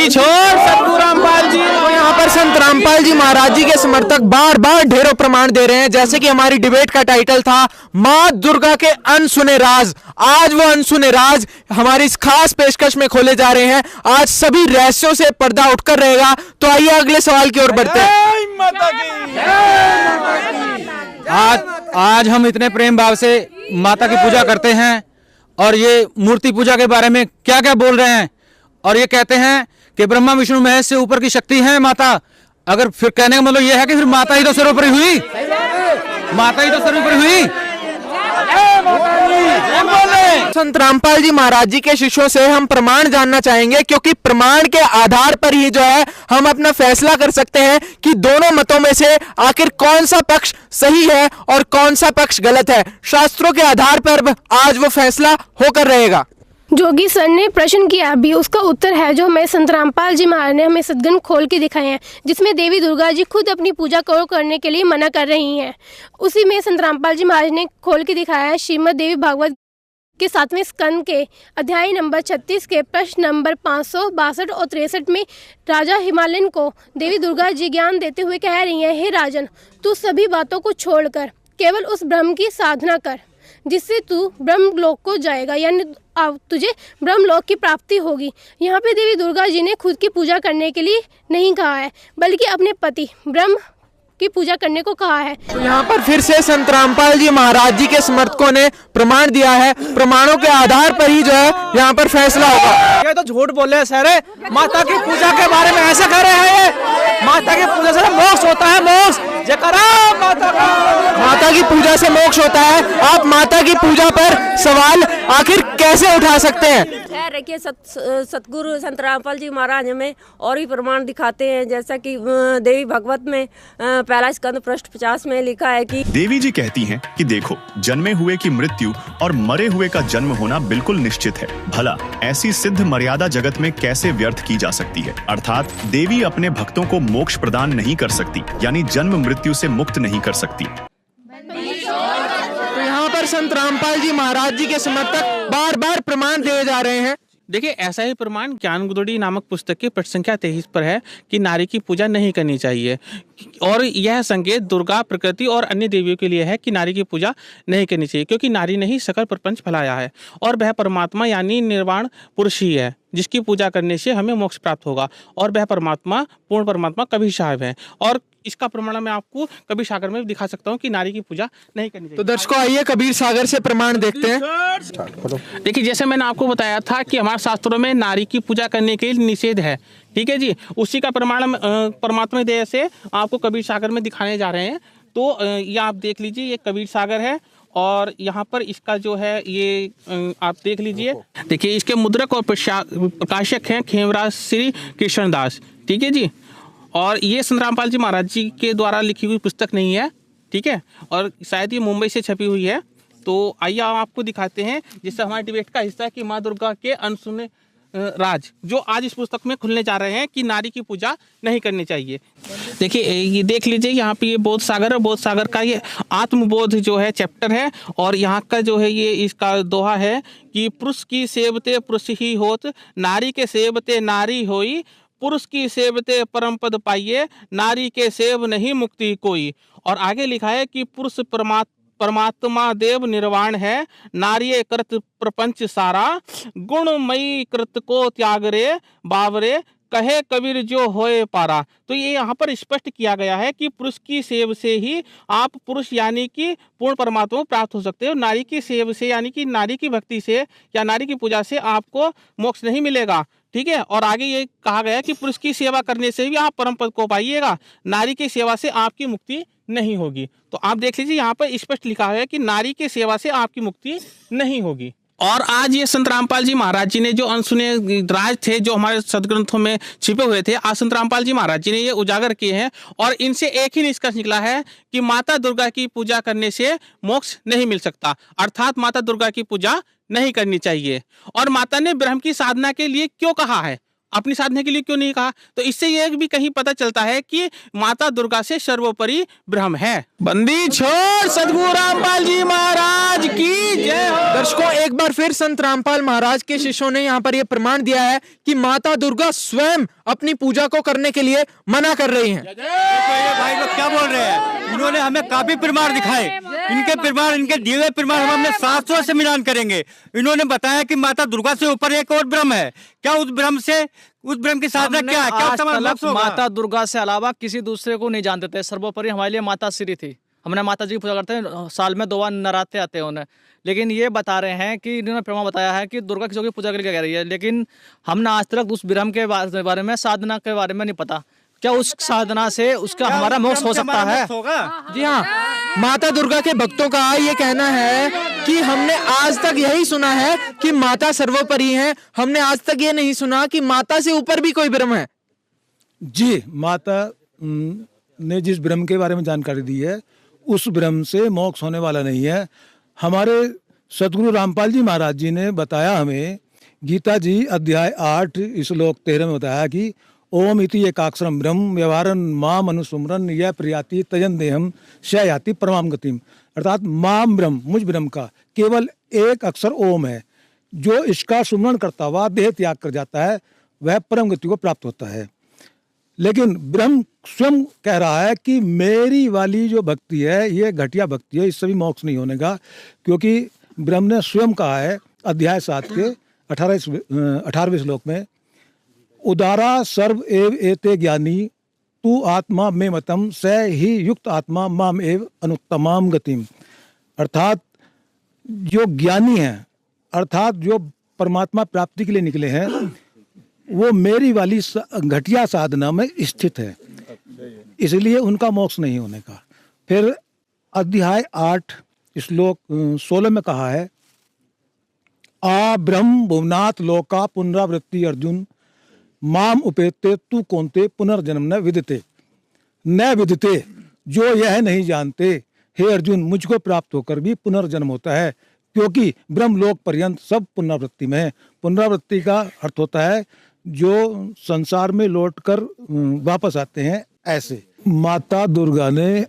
सतगुरु रामपाल जी। तो यहाँ पर संत रामपाल जी महाराज जी के समर्थक बार बार ढेरों प्रमाण दे रहे हैं। जैसे कि हमारी डिबेट का टाइटल था माँ दुर्गा के अनसुने राज। आज वो अनसुने राज हमारी इस खास पेशकश में खोले जा रहे हैं। आज सभी रहस्यों से पर्दा उठकर रहेगा। तो आइए अगले सवाल की ओर बढ़ते हैं। आज हम इतने प्रेम भाव से माता की पूजा करते हैं और ये मूर्ति पूजा के बारे में क्या क्या बोल रहे हैं, और ये कहते हैं कि ब्रह्मा विष्णु महेश से ऊपर की शक्ति है माता। अगर फिर कहने का मतलब ये है कि फिर माता ही तो सर्वोपरि हुई, माता ही तो सर्वोपरि हुई। संत रामपाल जी महाराज जी के शिष्यों से हम प्रमाण जानना चाहेंगे, क्योंकि प्रमाण के आधार पर ही जो है हम अपना फैसला कर सकते हैं कि दोनों मतों में से आखिर कौन सा पक्ष सही है और कौन सा पक्ष गलत है। शास्त्रों के आधार पर आज वो फैसला होकर रहेगा। जोगी सर ने प्रश्न किया अभी, उसका उत्तर है जो हमें संत रामपाल जी महाराज ने हमें सदग्रंथ खोल के दिखाए हैं, जिसमें देवी दुर्गा जी खुद अपनी पूजा करने के लिए मना कर रही हैं। उसी में संत रामपाल जी महाराज ने खोल के दिखाया है श्रीमद् देवी भागवत के 7वें स्कंद के अध्याय नंबर 36 के प्रश्न नंबर 562 और 63 में राजा हिमालयन को देवी दुर्गा जी ज्ञान देते हुए कह रही हैं, हे राजन, तू सभी बातों को छोड़कर केवल उस ब्रह्म की साधना कर जिससे तू ब्रह्मलोक को जाएगा, यानी तुझे ब्रह्मलोक की प्राप्ति होगी। यहाँ पे देवी दुर्गा जी ने खुद की पूजा करने के लिए नहीं कहा है, बल्कि अपने पति ब्रह्म की पूजा करने को कहा है। तो यहाँ पर फिर से संत रामपाल जी महाराज जी के समर्थकों ने प्रमाण दिया है, प्रमाणों के आधार पर ही जो है यहाँ पर फैसला होगा। ये तो झूठ बोल रहे हैं सर, माता की पूजा के बारे में ऐसे कह रहे हैं। ये माता की पूजा से मोक्ष होता है, मोक्ष। माता की पूजा से मोक्ष होता है। आप माता की पूजा पर सवाल आखिर कैसे उठा सकते हैं? खैर देखिए, सतगुरु संत रामपाल जी महाराज हमें और भी प्रमाण दिखाते हैं, जैसा कि देवी भागवत में पहला स्कंद पृष्ठ 50 में लिखा है कि देवी जी कहती हैं कि देखो, जन्मे हुए की मृत्यु और मरे हुए का जन्म होना बिल्कुल निश्चित है। भला ऐसी सिद्ध मर्यादा जगत में कैसे व्यर्थ की जा सकती है? अर्थात देवी अपने भक्तों को मोक्ष प्रदान नहीं कर सकती, यानी जन्म मृत्यु से मुक्त नहीं कर सकती। तो यहाँ पर संत रामपाल जी महाराज जी के समर्थक बार बार प्रमाण दिए जा रहे हैं। देखिए, ऐसा ही प्रमाण ज्ञान गुदड़ी नामक पुस्तक की पृष्ठ संख्या 23 पर है कि नारी की पूजा नहीं करनी चाहिए, और यह संकेत दुर्गा, प्रकृति और अन्य देवियों के लिए है कि नारी की पूजा नहीं करनी चाहिए, क्योंकि नारी ने ही सकल प्रपंच फैलाया है और वह परमात्मा यानी निर्वाण पुरुष ही है, जिसकी पूजा करने से हमें मोक्ष प्राप्त होगा, और वह परमात्मा पूर्ण परमात्मा कबीर साहब है। और इसका प्रमाण मैं आपको कबीर सागर में दिखा सकता हूँ कि नारी की पूजा नहीं करनी चाहिए। तो दर्शकों, आइए कबीर सागर से प्रमाण देखते हैं। देखिए, जैसे मैंने आपको बताया था कि हमारे शास्त्रों में नारी की पूजा करने के लिए निषेध है, ठीक है जी। उसी का प्रमाण परमात्मा दया से आपको कबीर सागर में दिखाने जा रहे हैं। तो ये आप देख लीजिए, ये कबीर सागर है, और यहाँ पर इसका जो है ये आप देख लीजिए। देखिए, इसके मुद्रक और प्रकाशक हैं खेमराज श्री कृष्णदास, ठीक है जी। और ये संत रामपाल जी महाराज जी के द्वारा लिखी हुई पुस्तक नहीं है, ठीक है, और शायद ये मुंबई से छपी हुई है। तो आइए आपको दिखाते हैं, जिससे हमारे डिबेट का हिस्सा है कि माँ दुर्गा के अनसुने राज जो आज इस पुस्तक में खुलने जा रहे हैं कि नारी की पूजा नहीं करनी चाहिए। देखिए, ये देख लीजिए, यहाँ पे ये बोध सागर है, बोध सागर का ये आत्मबोध जो है चैप्टर है, और यहाँ का जो है ये इसका दोहा है कि पुरुष की सेवते पुरुष ही होत, नारी के सेवते नारी होई, पुरुष की सेवते परम पद पाइये, नारी के सेव नहीं मुक्ति कोई। और आगे लिखा है कि पुरुष परमात्मा देव निर्वाण है, नारी कृत प्रपंच सारा, गुणमयी कृत को त्याग रे बावरे, कहे कबीर जो होए पारा। तो ये यहाँ पर स्पष्ट किया गया है कि पुरुष की सेव से ही आप पुरुष यानी कि पूर्ण परमात्मा प्राप्त हो सकते हो, नारी की सेव से यानी कि नारी की भक्ति से या नारी की पूजा से आपको मोक्ष नहीं मिलेगा, ठीक है। और आगे ये कहा गया कि पुरुष की सेवा करने से भी आप परम पद को पाइएगा, नारी की सेवा से आपकी मुक्ति नहीं होगी। तो आप देख लीजिए, यहाँ पर स्पष्ट लिखा है कि नारी की सेवा से आपकी मुक्ति नहीं होगी। और आज ये संत रामपाल जी महाराज जी ने जो अनसुने राज थे जो हमारे सदग्रंथों में छिपे हुए थे, आज संत रामपाल जी महाराज जी ने ये उजागर किए हैं, और इनसे एक ही निष्कर्ष निकला है कि माता दुर्गा की पूजा करने से मोक्ष नहीं मिल सकता, अर्थात माता दुर्गा की पूजा नहीं करनी चाहिए। और माता ने ब्रह्म की साधना के लिए क्यों कहा है, अपनी साधना के लिए क्यों नहीं कहा? तो इससे ये भी कहीं पता चलता है कि माता दुर्गा से सर्वोपरि ब्रह्म है। बंदी छोड़ सदगुरु रामपाल जी महाराज की जय हो। दर्शकों, एक बार फिर संत रामपाल महाराज के शिष्यों ने यहाँ पर यह प्रमाण दिया है कि माता दुर्गा स्वयं अपनी पूजा को करने के लिए मना कर रही हैं। भाई लोग क्या बोल रहे हैं? इन्होंने हमें काफी प्रमाण दिखाए, इनके प्रमाण, इनके दिए हुए प्रमाण हम अपने शास्त्रों से मिलान करेंगे। इन्होंने बताया कि माता दुर्गा से ऊपर एक और ब्रह्म है, क्या उस ब्रह्म से, उस ब्रह्म की साधना क्या है? क्या माता दुर्गा से अलावा किसी दूसरे को नहीं जानते थे, सर्वोपरि हमारे लिए माता श्री थी। हमने माता जी की पूजा करते हैं, साल में 2 बार नराते आते हैं उन्हें। लेकिन ये बता रहे हैं कि इन्होंने प्रमाण बताया है कि दुर्गा किसी की पूजा के लिए कह रही है, लेकिन हमने आज तक उस ब्रह्म के बारे में, साधना के बारे में नहीं पता। क्या उस साधना से उसका हमारा मोक्ष हो सकता है? जी हाँ, माता दुर्गा के भक्तों का ये कहना है कि हमने आज तक यही सुना है कि माता सर्वोपरि है, हमने आज तक ये नहीं सुना कि माता से ऊपर भी कोई ब्रह्म है। जी, माता ने जिस ब्रह्म के बारे में जानकारी दी है उस ब्रह्म से मोक्ष होने वाला नहीं है। हमारे सतगुरु रामपाल जी महाराज जी ने बताया हमें, गीता जी अध्याय 8 श्लोक 13 में बताया कि ओम इति एकाक्षरम ब्रह्म व्यवहारन माम अनुसुमरन यह प्रियाति तजन देहम शयाति परमाम गतिम। अर्थात माम ब्रह्म, मुझ ब्रह्म का केवल एक अक्षर ओम है, जो इसका सुमरण करता हुआ देह त्याग कर जाता है वह परम गति को प्राप्त होता है। लेकिन ब्रह्म स्वयं कह रहा है कि मेरी वाली जो भक्ति है ये घटिया भक्ति है, इससे भी मोक्ष नहीं होने का, क्योंकि ब्रह्म ने स्वयं कहा है अध्याय 7 के 18वें श्लोक में, उदारा सर्व एव एते ज्ञानी तू आत्मा में मतम स ही युक्त आत्मा माम एव अनुत्तमाम गतिम। अर्थात जो ज्ञानी हैं, अर्थात जो परमात्मा प्राप्ति के लिए निकले हैं, वो मेरी वाली घटिया साधना में स्थित है, इसलिए उनका मोक्ष नहीं होने का। फिर अध्याय 8 श्लोक 16 में कहा है, आ ब्रह्म भुवनाथ लोका पुनरावृत्ति अर्जुन माम उपेते तू कौनते पुनर्जन्म न विदिते। न विदिते, जो यह नहीं जानते हे अर्जुन मुझको प्राप्त होकर भी पुनर्जन्म होता है, क्योंकि ब्रह्मलोक पर्यंत सब पुनरावृत्ति में है। पुनरावृत्ति का अर्थ होता है जो संसार में लौटकर वापस आते हैं, ऐसे। माता दुर्गा ने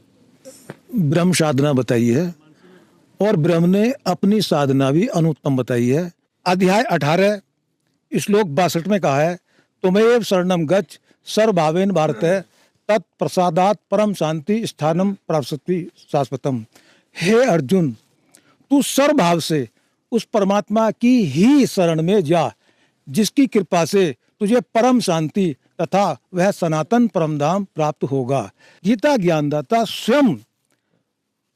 ब्रह्म साधना बताई है और ब्रह्म ने अपनी साधना भी अनुत्तम बताई है। अध्याय 18 श्लोक 62 में कहा है, तुम्हें शरणम गच्छ सर्वभावेन भारत तत्प्रसादात परम शांति स्थानम प्राप्स्यति शाश्वतम। हे अर्जुन, तू सर्वभाव से उस परमात्मा की ही शरण में जा, जिसकी कृपा से तुझे परम शांति तथा वह सनातन परमधाम प्राप्त होगा। गीता ज्ञानदाता स्वयं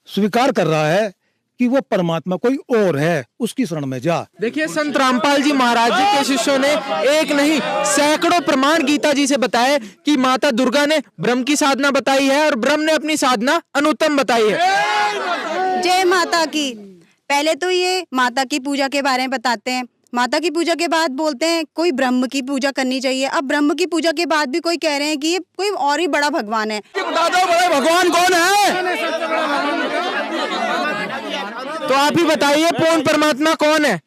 स्वीकार कर रहा है कि वो परमात्मा कोई और है, उसकी शरण में जा। देखिए, संत रामपाल जी महाराज जी के शिष्यों ने एक नहीं सैकड़ों प्रमाण गीता जी से बताए कि माता दुर्गा ने ब्रह्म की साधना बताई है और ब्रह्म ने अपनी साधना अनुत्तम बताई है। जय माता की। पहले तो ये माता की पूजा के बारे में बताते हैं, माता की पूजा के बाद बोलते हैं कोई ब्रह्म की पूजा करनी चाहिए। अब ब्रह्म की पूजा के बाद भी कोई कह रहे हैं कि ये कोई और ही बड़ा भगवान है। बता दो बड़े भगवान कौन है? तो आप ही बताइए पूर्ण परमात्मा कौन है?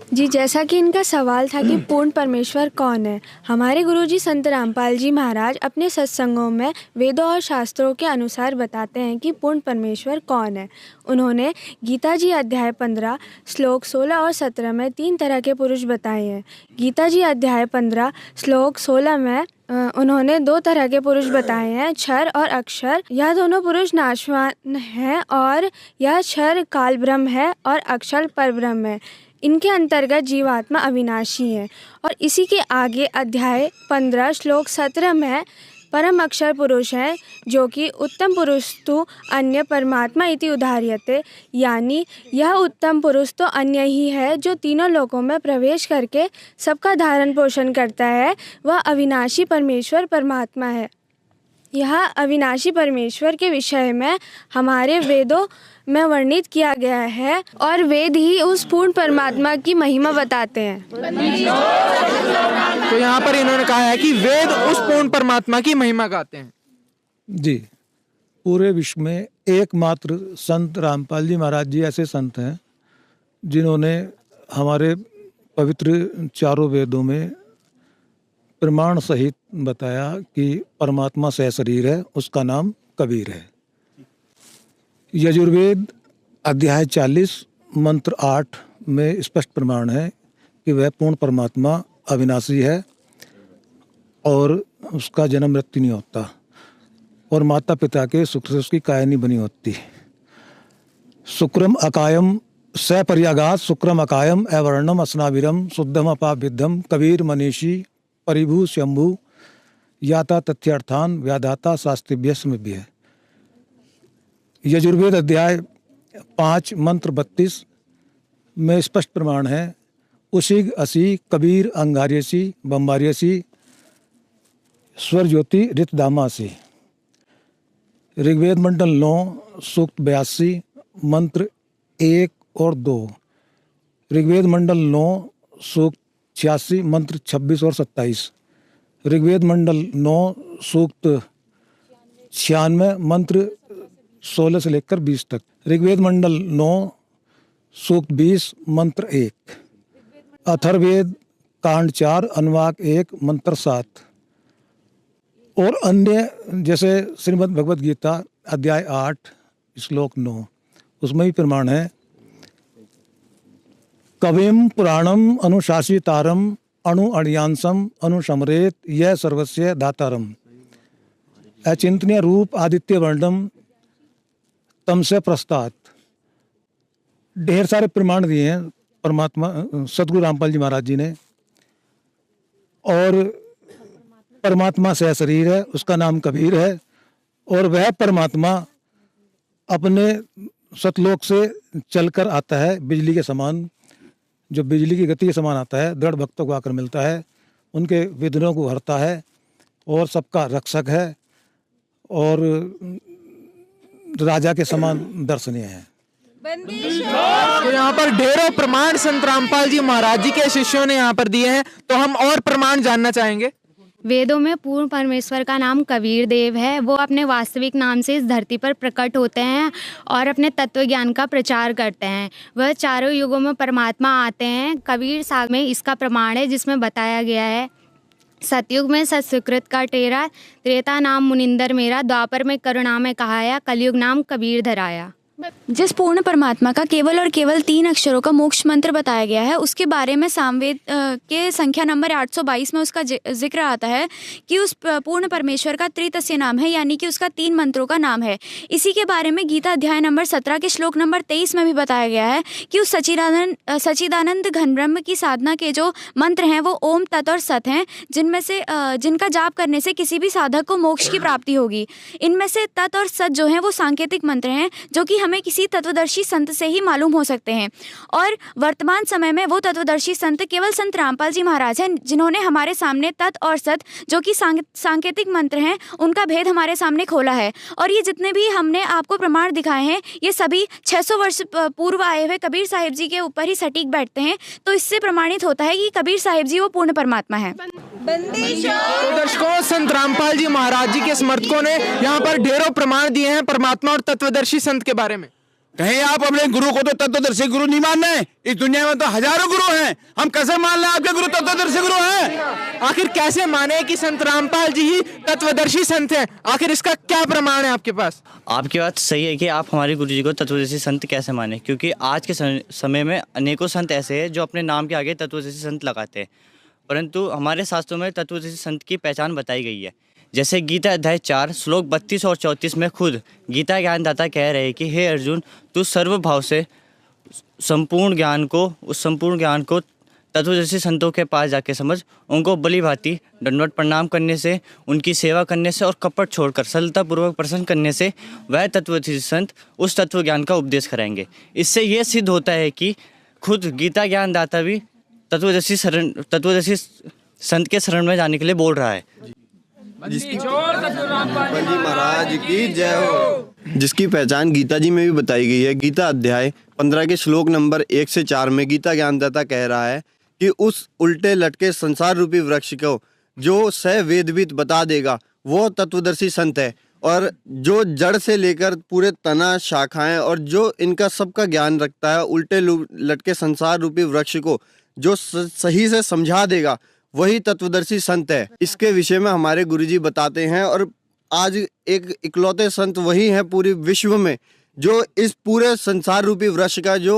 जी, जैसा कि इनका सवाल था कि पूर्ण परमेश्वर कौन है, हमारे गुरुजी संत रामपाल जी महाराज अपने सत्संगों में वेदों और शास्त्रों के अनुसार बताते हैं कि पूर्ण परमेश्वर कौन है। उन्होंने गीता जी अध्याय 15 श्लोक 16 और 17 में 3 तरह के पुरुष बताए हैं। गीता जी अध्याय 15 श्लोक 16 में उन्होंने 2 तरह के पुरुष बताए हैं, क्षर और अक्षर। यह दोनों पुरुष नाशवान हैं और यह क्षर काल ब्रह्म है और अक्षर परब्रह्म है। इनके अंतर्गत जीवात्मा अविनाशी है। और इसी के आगे अध्याय 15 श्लोक 17 में परम अक्षर पुरुष हैं, जो कि उत्तम पुरुष तो अन्य परमात्मा इति उदाहृयते, यानी यह उत्तम पुरुष तो अन्य ही है जो तीनों लोकों में प्रवेश करके सबका धारण पोषण करता है। वह अविनाशी परमेश्वर परमात्मा है। यह अविनाशी परमेश्वर के विषय में हमारे वेदों में वर्णित किया गया है और वेद ही उस पूर्ण परमात्मा की महिमा बताते हैं। तो यहाँ पर इन्होंने कहा है कि वेद उस पूर्ण परमात्मा की महिमा गाते हैं। जी, पूरे विश्व में एकमात्र संत रामपाल जी महाराज जी ऐसे संत हैं जिन्होंने हमारे पवित्र चारों वेदों में प्रमाण सहित बताया कि परमात्मा सहशरीर है, उसका नाम कबीर है। यजुर्वेद अध्याय 40 मंत्र 8 में स्पष्ट प्रमाण है कि वह पूर्ण परमात्मा अविनाशी है और उसका जन्म मृत्यु नहीं होता और माता पिता के सुख से उसकी काया नहीं बनी होती। शुक्रम अकायम सपर्यागात शुक्रम अकायम अवर्णम अस्नाविरम शुद्धम अपाविद्धम कबीर मनीषी परिभू शंभु याता तथ्यार्थान व्याधाता शास्त्रिभ्य समिभ्य। यजुर्वेद अध्याय 5 मंत्र 32 में स्पष्ट प्रमाण है, उसी असी कबीर अंगार्यसी बम्बार्यसी स्वर ज्योति ऋतदामासी। ऋग्वेद मंडल 9 सूक्त 82 मंत्र 1 और 2। ऋग्वेद मंडल 9 सूक्त 86 मंत्र 26 और 27। ऋग्वेद मंडल 9 सूक्त 96 मंत्र 16 से लेकर 20 तक। ऋग्वेद मंडल 9 सूक्त 20 मंत्र 1। अथर्ववेद कांड 4 अनुवाक 1 मंत्र 7 और अन्य जैसे श्रीमद् भगवत गीता अध्याय 8 श्लोक 9 उसमें भी प्रमाण है। कविम पुराणम अनुशासितारम अणु अणियांसम अनुसमरेत यह सर्वस्य दातारम अचिंतनीय रूप आदित्य वर्णम तमसे प्रस्तात। ढेर सारे प्रमाण दिए हैं परमात्मा सतगुरु रामपाल जी महाराज जी ने। और परमात्मा से शरीर है, उसका नाम कबीर है और वह परमात्मा अपने सतलोक से चलकर आता है बिजली के समान, जो बिजली की गति के समान आता है, दृढ़ भक्तों को आकर मिलता है, उनके विघ्नों को हरता है और सबका रक्षक है और राजा के समान दर्शनीय है। तो यहाँ पर ढेरों प्रमाण संत रामपाल जी महाराज जी के शिष्यों ने यहाँ पर दिए हैं, तो हम और प्रमाण जानना चाहेंगे। वेदों में पूर्ण परमेश्वर का नाम कबीर देव है। वो अपने वास्तविक नाम से इस धरती पर प्रकट होते हैं और अपने तत्व ज्ञान का प्रचार करते हैं। वह चारों युगों में परमात्मा आते हैं। कबीर सागर में इसका प्रमाण है जिसमें बताया गया है, सतयुग में सत्सुकृत का टेरा, त्रेता नाम मुनिंदर मेरा, द्वापर में करुणा में कहाया, कलयुग नाम कबीर धराया। जिस पूर्ण परमात्मा का केवल और केवल 3 अक्षरों का मोक्ष मंत्र बताया गया है, उसके बारे में सामवेद के संख्या नंबर 822 में उसका जिक्र आता है कि उस पूर्ण परमेश्वर का त्रितस्य नाम है, यानी कि उसका 3 मंत्रों का नाम है। इसी के बारे में गीता अध्याय नंबर 17 के श्लोक नंबर 23 में भी बताया गया है कि उस सच्चिदानंद घन ब्रह्म की साधना के जो मंत्र हैं वो ओम, तत् और सत हैं, जिनका जाप करने से किसी भी साधक को मोक्ष की प्राप्ति होगी। इनमें से तत् और सत जो हैं वो सांकेतिक मंत्र हैं, जो कि हमें किसी तत्वदर्शी संत से ही मालूम हो सकते हैं। और वर्तमान समय में वो तत्वदर्शी संत केवल संत रामपाल जी महाराज हैं, जिन्होंने हमारे सामने तत् और सत जो कि सांकेतिक मंत्र हैं उनका भेद हमारे सामने खोला है। और ये जितने भी हमने आपको प्रमाण दिखाए हैं ये सभी 600 वर्ष पूर्व आए हुए कबीर साहिब जी के ऊपर ही सटीक बैठते हैं। तो इससे प्रमाणित होता है कि कबीर साहिब जी वो पूर्ण परमात्मा है। तो दर्शकों, संत रामपाल जी महाराज जी के समर्थकों ने यहाँ पर ढेरों प्रमाण दिए हैं परमात्मा और तत्वदर्शी संत के बारे में। कहीं आप अपने गुरु को तो तत्वदर्शी गुरु नहीं मान रहे। इस दुनिया में तो हजारों गुरु हैं, हम कैसे मान लें आपके गुरु तत्वदर्शी गुरु हैं? आखिर कैसे माने कि संत रामपाल जी ही तत्वदर्शी संत हैं? आखिर इसका क्या प्रमाण है आपके पास? आपकी बात सही है कि आप हमारे गुरु जी को तत्वदर्शी संत कैसे माने, क्योंकि आज के समय में अनेकों संत ऐसे हैं जो अपने नाम के आगे तत्वदर्शी संत लगाते हैं, परंतु हमारे शास्त्रों में तत्वदर्शी संत की पहचान बताई गई है। जैसे गीता अध्याय 4 श्लोक 32 और 34 में खुद गीता ज्ञानदाता कह रहे हैं कि हे अर्जुन, तू सर्व भाव से उस संपूर्ण ज्ञान को तत्वदर्शी संतों के पास जाके समझ, उनको भली भांति दंडवत प्रणाम करने से, उनकी सेवा करने से और कपट छोड़कर सरलतापूर्वक प्रसन्न करने से वह तत्वदर्शी संत उस तत्व ज्ञान का उपदेश कराएंगे। इससे ये सिद्ध होता है कि खुद गीता ज्ञानदाता भी तत्वदर्शी संत के शरण में जाने के लिए बोल रहा है। महाराज की जय हो। जिसकी पहचान गीता जी में भी बताई गई है। गीता अध्याय 15 के श्लोक नंबर 1 से 4 में गीता ज्ञानदाता कह रहा है कि उस उल्टे लटके संसार रूपी वृक्ष को जो सह वेदविद बता देगा वो तत्वदर्शी संत है, और जो जड़ से लेकर पूरे तना शाखाएं और जो इनका सबका ज्ञान रखता है, उल्टे लटके संसार रूपी वृक्ष को जो सही से समझा देगा वही तत्वदर्शी संत है। इसके विषय में हमारे गुरुजी बताते हैं, और आज एक इकलौते संत वही हैं पूरी विश्व में जो इस पूरे संसार रूपी वृक्ष का जो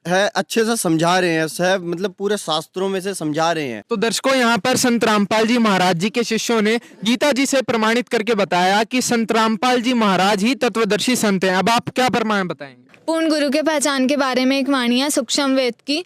है अच्छे से समझा रहे हैं, मतलब पूरे शास्त्रों में से समझा रहे हैं। तो दर्शकों, यहाँ पर संत रामपाल जी महाराज जी के शिष्यों ने गीता जी से प्रमाणित करके बताया कि संत रामपाल जी महाराज ही तत्वदर्शी संत हैं। अब आप क्या प्रमाण बताएंगे? पूर्ण गुरु के पहचान के बारे में एक वाणी है सूक्ष्म वेद की।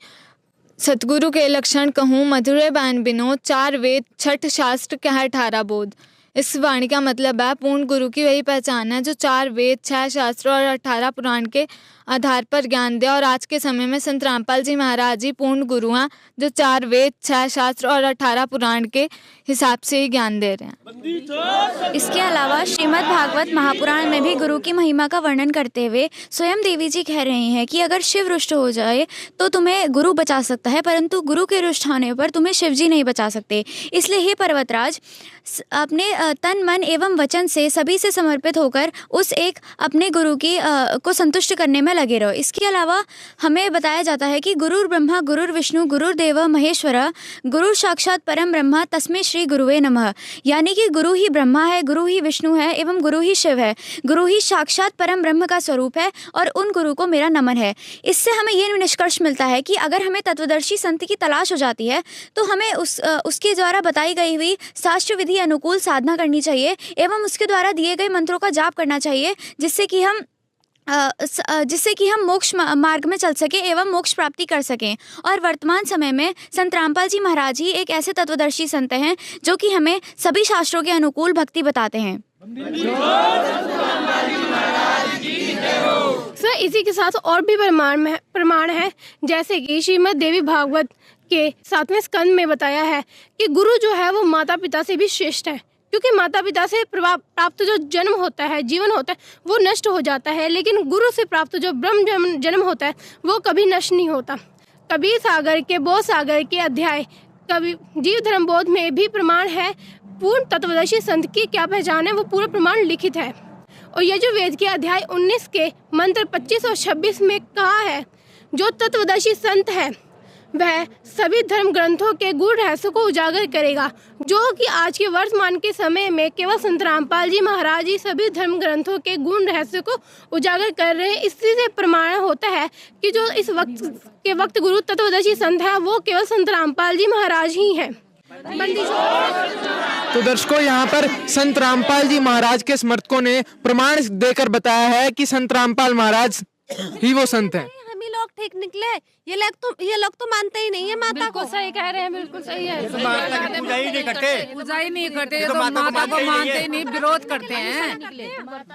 सतगुरु के लक्षण कहूँ मधुरे बयान विनोद, 4 वेद 6 शास्त्र कह 18 बोध। इस वाणी का मतलब है पूर्ण गुरु की वही पहचान है जो 4 वेद 6 शास्त्र और 18 पुराण के आधार पर ज्ञान दिया और आज के समय में संत रामपाल जी महाराज ही पूर्ण गुरु हैं, जो 4 वेद, 6 शास्त्र और 18 पुराण के हिसाब से ही ज्ञान दे रहे हैं। इसके अलावा श्रीमद् भागवत महापुराण में भी गुरु की महिमा का वर्णन करते हुए स्वयं देवी जी कह रही हैं कि अगर शिव रुष्ट हो जाए तो तुम्हें गुरु बचा सकता है, परंतु गुरु के रुष्ट होने पर तुम्हें शिव जी नहीं बचा सकते। इसलिए हे पर्वतराज, अपने तन मन एवं वचन से सभी से समर्पित होकर उस एक अपने गुरु की को संतुष्ट करने में लगे रहो। इसके अलावा हमें बताया जाता है कि गुरुर ब्रह्मा गुरुर विष्णु गुरुर्देव महेश्वर गुरु साक्षात परम ब्रह्मा तस्मै श्री गुरुवे नमः, यानी कि गुरु ही ब्रह्मा है, गुरु ही विष्णु है एवं गुरु ही शिव है, गुरु ही साक्षात परम ब्रह्म का स्वरूप है और उन गुरु को मेरा नमन है। इससे हमें ये निष्कर्ष मिलता है कि अगर हमें तत्वदर्शी संत की तलाश हो जाती है तो हमें उसके द्वारा बताई गई हुई शास्त्र विधि अनुकूल साधना करनी चाहिए एवं उसके द्वारा दिए गए मंत्रों का जाप करना चाहिए, जिससे कि हम मोक्ष मार्ग में चल सकें एवं मोक्ष प्राप्ति कर सकें। और वर्तमान समय में संत रामपाल जी महाराज ही एक ऐसे तत्वदर्शी संत हैं जो कि हमें सभी शास्त्रों के अनुकूल भक्ति बताते हैं। सर, इसी के साथ और भी प्रमाण है, जैसे कि श्रीमद् देवी भागवत के 7वें स्कंद में बताया है कि गुरु जो है वो माता पिता से भी श्रेष्ठ है, क्योंकि माता पिता से प्राप्त जो जन्म होता है, जीवन होता है, वो नष्ट हो जाता है, लेकिन गुरु से प्राप्त जो ब्रह्म जन्म होता है वो कभी नष्ट नहीं होता। कबीर सागर के बोध सागर के अध्याय कभी जीव धर्म बोध में भी प्रमाण है, पूर्ण तत्वदर्शी संत की क्या पहचान है, वो पूरा प्रमाण लिखित है। और ये जो वेद के अध्याय 19 के मंत्र 25 और 26 में कहा है, जो तत्वदर्शी संत है वह सभी धर्म ग्रंथों के गूढ़ रहस्य को उजागर करेगा, जो कि आज के वर्तमान के समय में केवल संत रामपाल जी महाराज ही सभी धर्म ग्रंथों के गूढ़ रहस्य को उजागर कर रहे हैं। इसी से प्रमाण होता है कि जो इस वक्त गुरु तत्वदर्शी संत है वो केवल संत रामपाल जी महाराज ही हैं। तो दर्शकों, यहाँ पर संत रामपाल जी महाराज के समर्थकों ने प्रमाण देकर बताया है कि संत रामपाल महाराज ही वो संत हैं। हम ही लोग ठीक निकले, ये लोग तो मानते ही नहीं है माता को। सही कह रहे हैं, बिल्कुल सही है। पूजा ही नहीं करते, तो माता को मानते ही नहीं, विरोध करते हैं।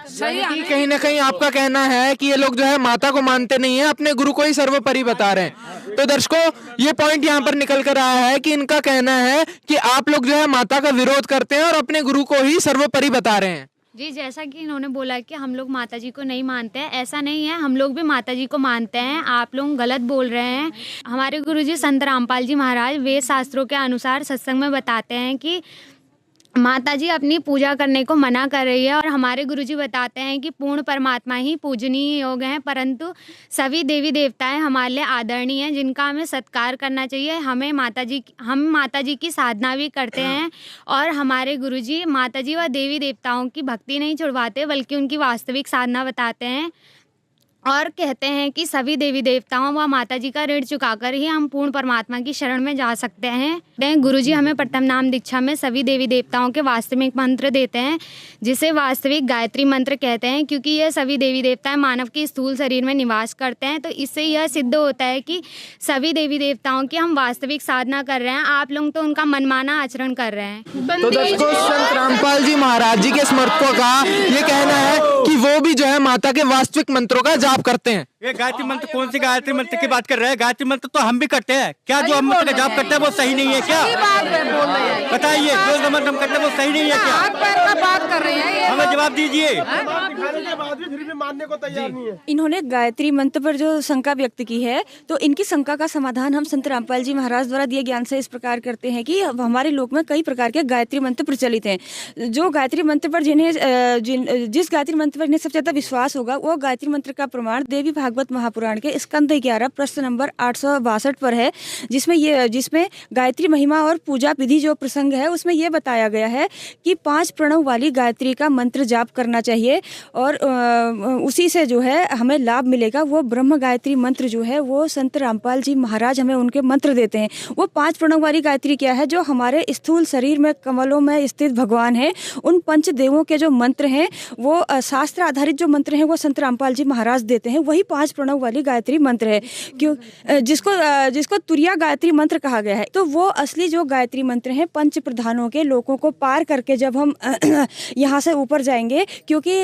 सही है। कहीं ना कहीं आपका कहना है कि ये लोग जो है माता को मानते नहीं है, अपने गुरु को ही सर्वोपरि बता रहे हैं। तो दर्शकों, ये पॉइंट यहाँ पर निकल कर आया है कि इनका कहना है कि आप लोग जो है माता का विरोध करते हैं और अपने गुरु को ही सर्वोपरि बता रहे हैं। जी, जैसा कि इन्होंने बोला कि हम लोग माता जी को नहीं मानते हैं, ऐसा नहीं है, हम लोग भी माता जी को मानते हैं। आप लोग गलत बोल रहे हैं। हमारे गुरुजी संत रामपाल जी महाराज वेद शास्त्रों के अनुसार सत्संग में बताते हैं कि माता जी अपनी पूजा करने को मना कर रही है, और हमारे गुरुजी बताते हैं कि पूर्ण परमात्मा ही पूजनीय योग हैं, परंतु सभी देवी देवताएं हमारे लिए आदरणीय हैं, जिनका हमें सत्कार करना चाहिए। हम माता जी की साधना भी करते हैं, और हमारे गुरुजी माता जी व देवी देवताओं की भक्ति नहीं छुड़वाते, बल्कि उनकी वास्तविक साधना बताते हैं और कहते हैं कि सभी देवी देवताओं व माता जी का ऋण चुकाकर ही हम पूर्ण परमात्मा की शरण में जा सकते हैं। गुरुजी हमें प्रथम नाम दीक्षा में सभी देवी देवताओं के वास्तविक मंत्र देते हैं, जिसे वास्तविक गायत्री मंत्र कहते हैं, क्योंकि यह सभी देवी देवताएं मानव के स्थूल शरीर में निवास करते हैं। तो इससे यह सिद्ध होता है कि सभी देवी देवताओं की हम वास्तविक साधना कर रहे हैं। आप लोग तो उनका मनमाना आचरण कर रहे हैं। तो दर्शकों, संत रामपाल जी महाराज जी के समर्थकों का ये कहना है कि वो भी जो है माता के वास्तविक मंत्रों का जाप करते हैं। ये गायत्री मंत्र, कौन सी गायत्री मंत्र की बात कर रहे हैं? गायत्री मंत्र तो हम भी करते हैं। क्या जो हम मंत्र का जाप करते हैं वो सही नहीं है क्या? बताइए, जो मंत्र हम करते हैं वो सही नहीं है क्या? बात कर रहे हैं, हमें जवाब दीजिए। मानने को तैयार नहीं है। इन्होंने गायत्री मंत्र पर जो शंका व्यक्त की है, तो इनकी शंका का समाधान हम संत रामपाल जी महाराज द्वारा दिए ज्ञान से इस प्रकार करते हैं कि हमारे लोक में कई प्रकार के गायत्री मंत्र प्रचलित हैं। जो गायत्री मंत्र पर जिस गायत्री मंत्र पर इन्हें सबसे ज्यादा विश्वास होगा, वो गायत्री मंत्र का प्रमाण देवी भागवत महापुराण के स्कंद 11 प्रश्न नंबर 862 पर है, जिसमें गायत्री महिमा और पूजा विधि जो प्रसंग है उसमें यह बताया गया है कि 5 प्रणव वाली गायत्री का मंत्र जाप करना चाहिए, और उसी से जो है हमें लाभ मिलेगा। वो ब्रह्म गायत्री मंत्र जो है वो संत रामपाल जी महाराज हमें उनके मंत्र देते हैं। वो 5 प्रणव वाली गायत्री क्या है? जो हमारे स्थूल शरीर में कमलों में स्थित भगवान है, उन पंच देवों के जो मंत्र हैं, वो शास्त्र आधारित जो मंत्र हैं वो संत रामपाल जी महाराज देते हैं। वही 5 प्रणव वाली गायत्री मंत्र है, क्यों जिसको तुरिया गायत्री मंत्र कहा गया है। तो वो असली जो गायत्री मंत्र हैं, पंच प्रधानों के लोकों को पार करके जब हम यहाँ से ऊपर जाएंगे, क्योंकि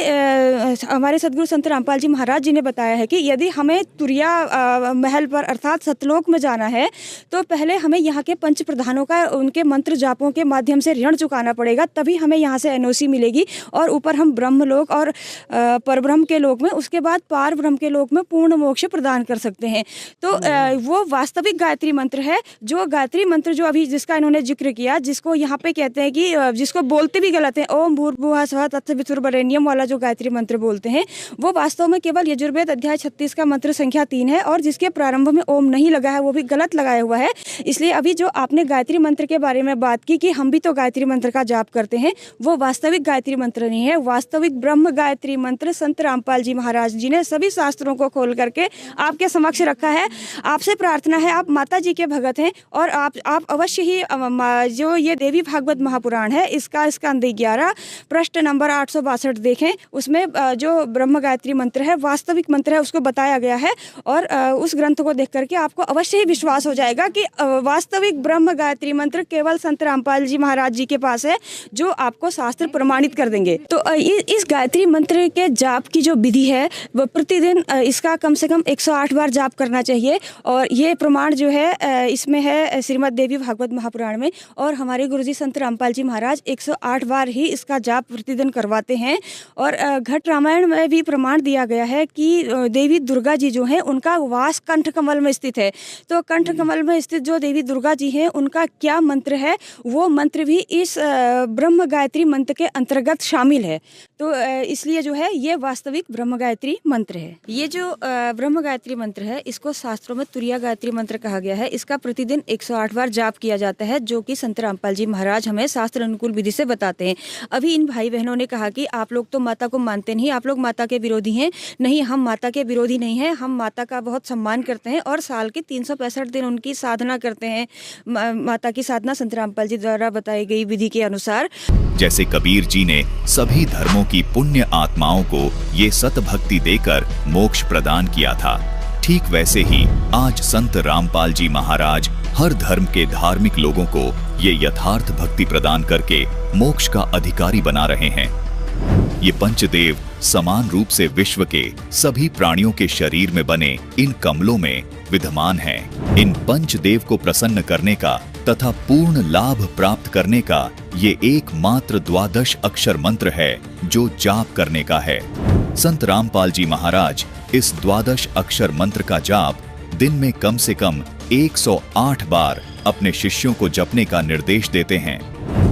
हमारे सदगुरु संत रामपाल जी महाराज जी ने बताया है कि यदि हमें तुरिया महल पर अर्थात सतलोक में जाना है तो पहले हमें यहाँ के पंच प्रधानों का उनके मंत्र जापों के माध्यम से ऋण चुकाना पड़ेगा, तभी हमें यहाँ से एनओसी मिलेगी और ऊपर हम ब्रह्मलोक और परब्रह्म के लोक में, उसके बाद पार ब्रह्म के लोक में पूर्ण मोक्ष प्रदान कर सकते हैं। तो वो वास्तविक गायत्री मंत्र है, जो गायत्री मंत्र जो अभी जिसका इन्होंने जिक्र किया, जिसको यहाँ पे कहते हैं कि जिसको बोलते भी गलत है, ओम भूर्भुवः स्वः तत्सवितुर्वरेण्यम वाला जो गायत्री मंत्र बोलते हैं, वो वास्तव में केवल यजुर्वेद अध्याय 36 का मंत्र संख्या 3 है और जिसके प्रारंभ में ओम नहीं लगा है वो भी गलत लगाया हुआ है। इसलिए अभी जो आपने गायत्री मंत्र के बारे में बात की कि हम भी तो गायत्री मंत्र का जाप करते हैं, वो वास्तविक गायत्री मंत्र नहीं है। वास्तविक ब्रह्म गायत्री मंत्र संत रामपाल जी महाराज जी ने सभी शास्त्रों को खोल करके आपके समक्ष रखा है। आपसे प्रार्थना है, आप माता जी के भगत हैं और आप अवश्य ही जो ये देवी भागवत महापुराण है इसका स्कंद 11 पृष्ठ नंबर 862 देखें, उसमें जो ब्रह्म गायत्री मंत्र है, वास्तविक मंत्र है, उसको बताया गया है और उस ग्रंथ को देख करके आपको अवश्य ही विश्वास हो जाएगा कि वास्तविक ब्रह्म गायत्री मंत्र केवल संत रामपाल जी महाराज जी के पास है, जो आपको शास्त्र प्रमाणित कर देंगे। तो इस गायत्री मंत्र के जाप की जो विधि है वो प्रतिदिन इसका कम से कम 108 बार जाप करना चाहिए और ये प्रमाण जो है इसमें है श्रीमद् देवी भागवत महापुराण में, और हमारे गुरुजी संत रामपाल जी महाराज 108 बार ही इसका जाप प्रतिदिन करवाते हैं। और घट रामायण में भी प्रमाण दिया गया है कि देवी दुर्गा जी जो हैं उनका वास कंठ कमल में स्थित है। तो कंठ कमल में स्थित जो देवी दुर्गा जी हैं उनका क्या मंत्र है, वो मंत्र भी इस ब्रह्म गायत्री मंत्र के अंतर्गत शामिल है। तो इसलिए जो है ये वास्तविक ब्रह्म गायत्री मंत्र है। ये जो ब्रह्म गायत्री मंत्र है इसको शास्त्रों में तुरिया गायत्री मंत्र कहा गया है। इसका प्रतिदिन 108 बार जाप किया जाता है, जो कि संत रामपाल जी महाराज हमें शास्त्र अनुकूल विधि से बताते हैं। अभी इन भाई बहनों ने कहा कि आप लोग तो माता को मानते नहीं, आप लोग माता के विरोधी हैं। नहीं, हम माता के विरोधी नहीं हैं, हम माता का बहुत सम्मान करते हैं और साल के 365 दिन उनकी साधना करते हैं। माता की साधना संत रामपाल जी द्वारा बताई गई विधि के अनुसार। जैसे कबीर जी ने सभी धर्मों की पुण्य आत्माओं को ये सत भक्ति देकर मोक्ष प्रदान किया था, ठीक वैसे ही आज संत रामपाल जी महाराज हर धर्म के धार्मिक लोगों को ये यथार्थ भक्ति प्रदान करके मोक्ष का अधिकारी बना रहे हैं। ये पंचदेव समान रूप से विश्व के सभी प्राणियों के शरीर में बने इन कमलों में विद्यमान हैं। इन पंचदेव को प्रसन्न करने का तथा पूर्ण लाभ प्राप्त करने का ये एकमात्र द्वादश अक्षर मंत्र है जो जाप करने का है। संत रामपाल जी महाराज इस द्वादश अक्षर मंत्र का जाप दिन में कम से कम 108 बार अपने शिष्यों को जपने का निर्देश देते हैं,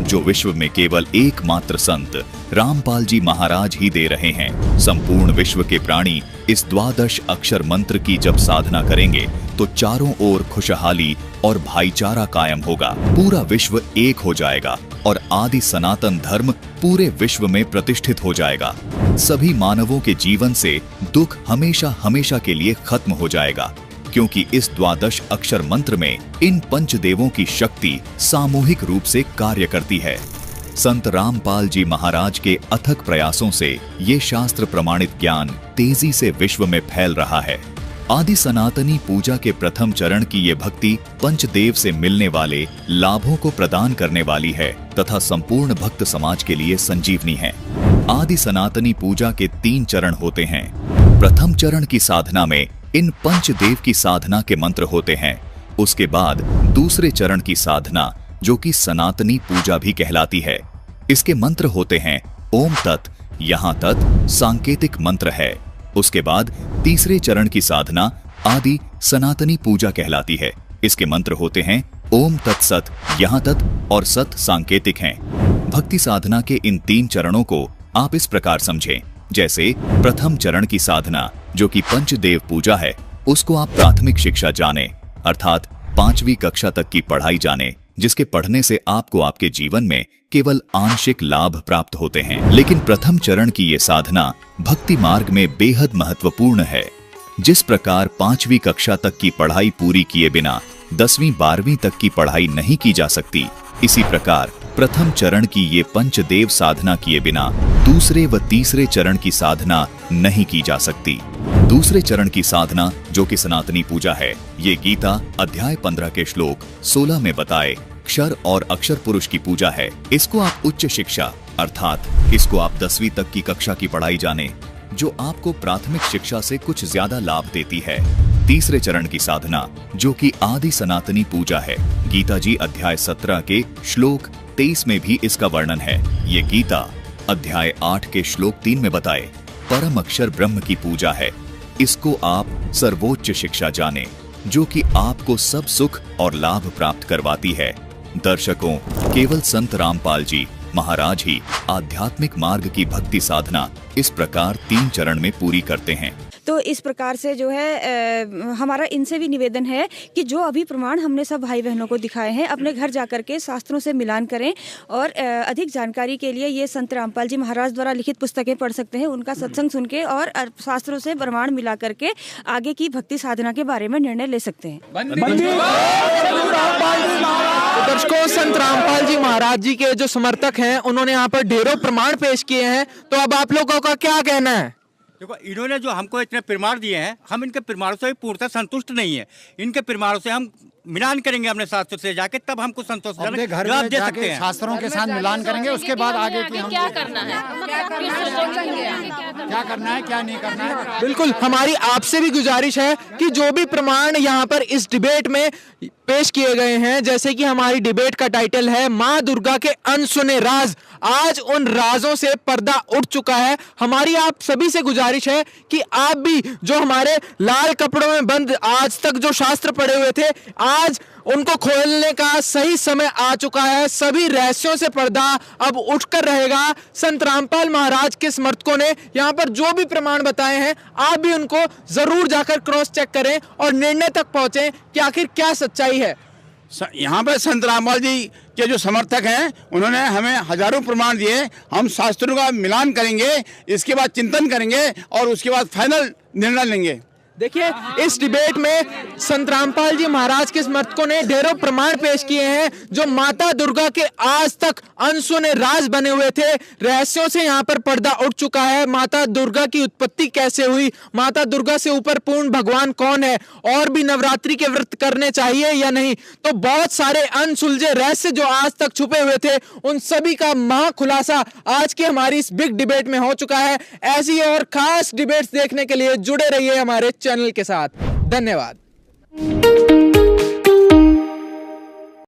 जो विश्व में केवल एकमात्र संत रामपाल जी महाराज ही दे रहे हैं। संपूर्ण विश्व के प्राणी इस द्वादश अक्षर मंत्र की जब साधना करेंगे तो चारों ओर खुशहाली और भाईचारा कायम होगा। पूरा विश्व एक हो जाएगा और आदि सनातन धर्म पूरे विश्व में प्रतिष्ठित हो जाएगा। सभी मानवों के जीवन से दुख हमेशा हमेशा के लिए खत्म हो जाएगा, क्योंकि इस द्वादश अक्षर मंत्र में इन पंचदेवों की शक्ति सामूहिक रूप से कार्य करती है। संत रामपाल जी महाराज के अथक प्रयासों से ये शास्त्र प्रमाणित ज्ञान तेजी से विश्व में फैल रहा है। आदि सनातनी पूजा के प्रथम चरण की ये भक्ति पंचदेव से मिलने वाले लाभों को प्रदान करने वाली है तथा संपूर्ण भक्त समाज के लिए संजीवनी है। आदि सनातनी पूजा के 3 चरण होते हैं। प्रथम चरण की साधना में इन पंचदेव की साधना के मंत्र होते हैं। उसके बाद दूसरे चरण की साधना, जो कि सनातनी पूजा भी कहलाती है, इसके मंत्र होते हैं ओम तत्, यहाँ तत् सांकेतिक मंत्र है। उसके बाद तीसरे चरण की साधना आदि सनातनी पूजा कहलाती है। इसके मंत्र होते हैं ओम तत्सत, यहाँ तत् और सत सांकेतिक हैं। भक्ति साधना के इन 3 चरणों को आप इस प्रकार समझें, जैसे प्रथम चरण की साधना जो कि पंचदेव पूजा है, उसको आप प्राथमिक शिक्षा जाने, अर्थात 5वीं कक्षा तक की पढ़ाई जाने, जिसके पढ़ने से आपको आपके जीवन में केवल आंशिक लाभ प्राप्त होते हैं। लेकिन प्रथम चरण की ये साधना भक्ति मार्ग में बेहद महत्वपूर्ण है। जिस प्रकार 5वीं कक्षा तक की पढ़ाई पूरी किए बिना 10वीं 12वीं तक की पढ़ाई नहीं की जा सकती, इसी प्रकार प्रथम चरण की ये पंचदेव साधना किए बिना दूसरे व तीसरे चरण की साधना नहीं की जा सकती। दूसरे चरण की साधना जो कि सनातनी पूजा है, ये गीता अध्याय 15 के श्लोक 16 में बताए क्षर और अक्षर पुरुष की पूजा है। इसको आप उच्च शिक्षा अर्थात इसको आप 10वीं तक की कक्षा की पढ़ाई जाने, जो आपको प्राथमिक शिक्षा से कुछ ज्यादा लाभ देती है। तीसरे चरण की साधना जो कि आदि सनातनी पूजा है। गीता जी अध्याय 17 के श्लोक 23 में भी इसका वर्णन है। ये गीता अध्याय 8 के श्लोक 3 में बताए परम अक्षर ब्रह्म की पूजा है। इसको आप सर्वोच्च शिक्षा जाने, जो कि आपको सब सुख और लाभ प्राप्त करवाती है। दर्शकों, केवल संत रामपाल जी महाराज ही आध्यात्मिक मार्ग की भक्ति साधना इस प्रकार 3 चरण में पूरी करते हैं। तो इस प्रकार से जो है हमारा इनसे भी निवेदन है कि जो अभी प्रमाण हमने सब भाई बहनों को दिखाए हैं, अपने घर जाकर के शास्त्रों से मिलान करें और अधिक जानकारी के लिए ये संत रामपाल जी महाराज द्वारा लिखित पुस्तकें पढ़ सकते हैं। उनका सत्संग सुन के और शास्त्रों से प्रमाण मिला करके आगे की भक्ति साधना के बारे में निर्णय ले सकते हैं। दर्शकों, संत रामपाल जी महाराज जी के जो समर्थक हैं उन्होंने यहाँ पर ढेरों प्रमाण पेश किए हैं। तो अब आप लोगों का क्या कहना है? देखो, इन्होंने जो हमको इतने प्रमाण दिए हैं, हम इनके प्रमाणों से पूर्णतः संतुष्ट नहीं है। इनके प्रमाणों से हम मिलान करेंगे अपने शास्त्र से जाके, तब हमको संतोषजनक जवाब दे सकते हैं। शास्त्रों के साथ मिलान करेंगे, उसके बाद आगे की हम क्या करना है, क्या करना है, क्या नहीं करना है। बिल्कुल, हमारी आपसे भी गुजारिश है कि जो भी प्रमाण यहाँ पर इस डिबेट में पेश किए गए हैं, जैसे कि हमारी डिबेट का टाइटल है माँ दुर्गा के अनसुने राज, आज उन राजों से पर्दा उठ चुका है। हमारी आप सभी से गुजारिश है कि आप भी जो हमारे लाल कपड़ों में बंद आज तक जो शास्त्र पढ़े हुए थे, आज उनको खोलने का सही समय आ चुका है। सभी रहस्यों से पर्दा अब उठकर रहेगा। संत रामपाल महाराज के समर्थकों ने यहाँ पर जो भी प्रमाण बताए हैं, आप भी उनको जरूर जाकर क्रॉस चेक करें और निर्णय तक पहुंचे कि आखिर क्या सच्चाई है। यहाँ पर संत रामपाल जी के जो समर्थक हैं उन्होंने हमें हजारों प्रमाण दिए। हम शास्त्रों का मिलान करेंगे, इसके बाद चिंतन करेंगे और उसके बाद फाइनल निर्णय लेंगे। देखिए, इस डिबेट में संत रामपाल जी महाराज के समर्थकों ने ढेरों प्रमाण पेश किए हैं जो माता दुर्गा के आज तक अनसुने राज बने हुए थे। रहस्यों से यहाँ पर पर्दा उठ चुका है। माता दुर्गा की उत्पत्ति कैसे हुई, माता दुर्गा से ऊपर पूर्ण भगवान कौन है, और भी नवरात्रि के व्रत करने चाहिए या नहीं, तो बहुत सारे अनसुलझे रहस्य जो आज तक छुपे हुए थे, उन सभी का महाखुलासा आज की हमारी इस बिग डिबेट में हो चुका है। ऐसी और खास डिबेट्स देखने के लिए जुड़े रहिए हमारे चैनल के साथ। धन्यवाद।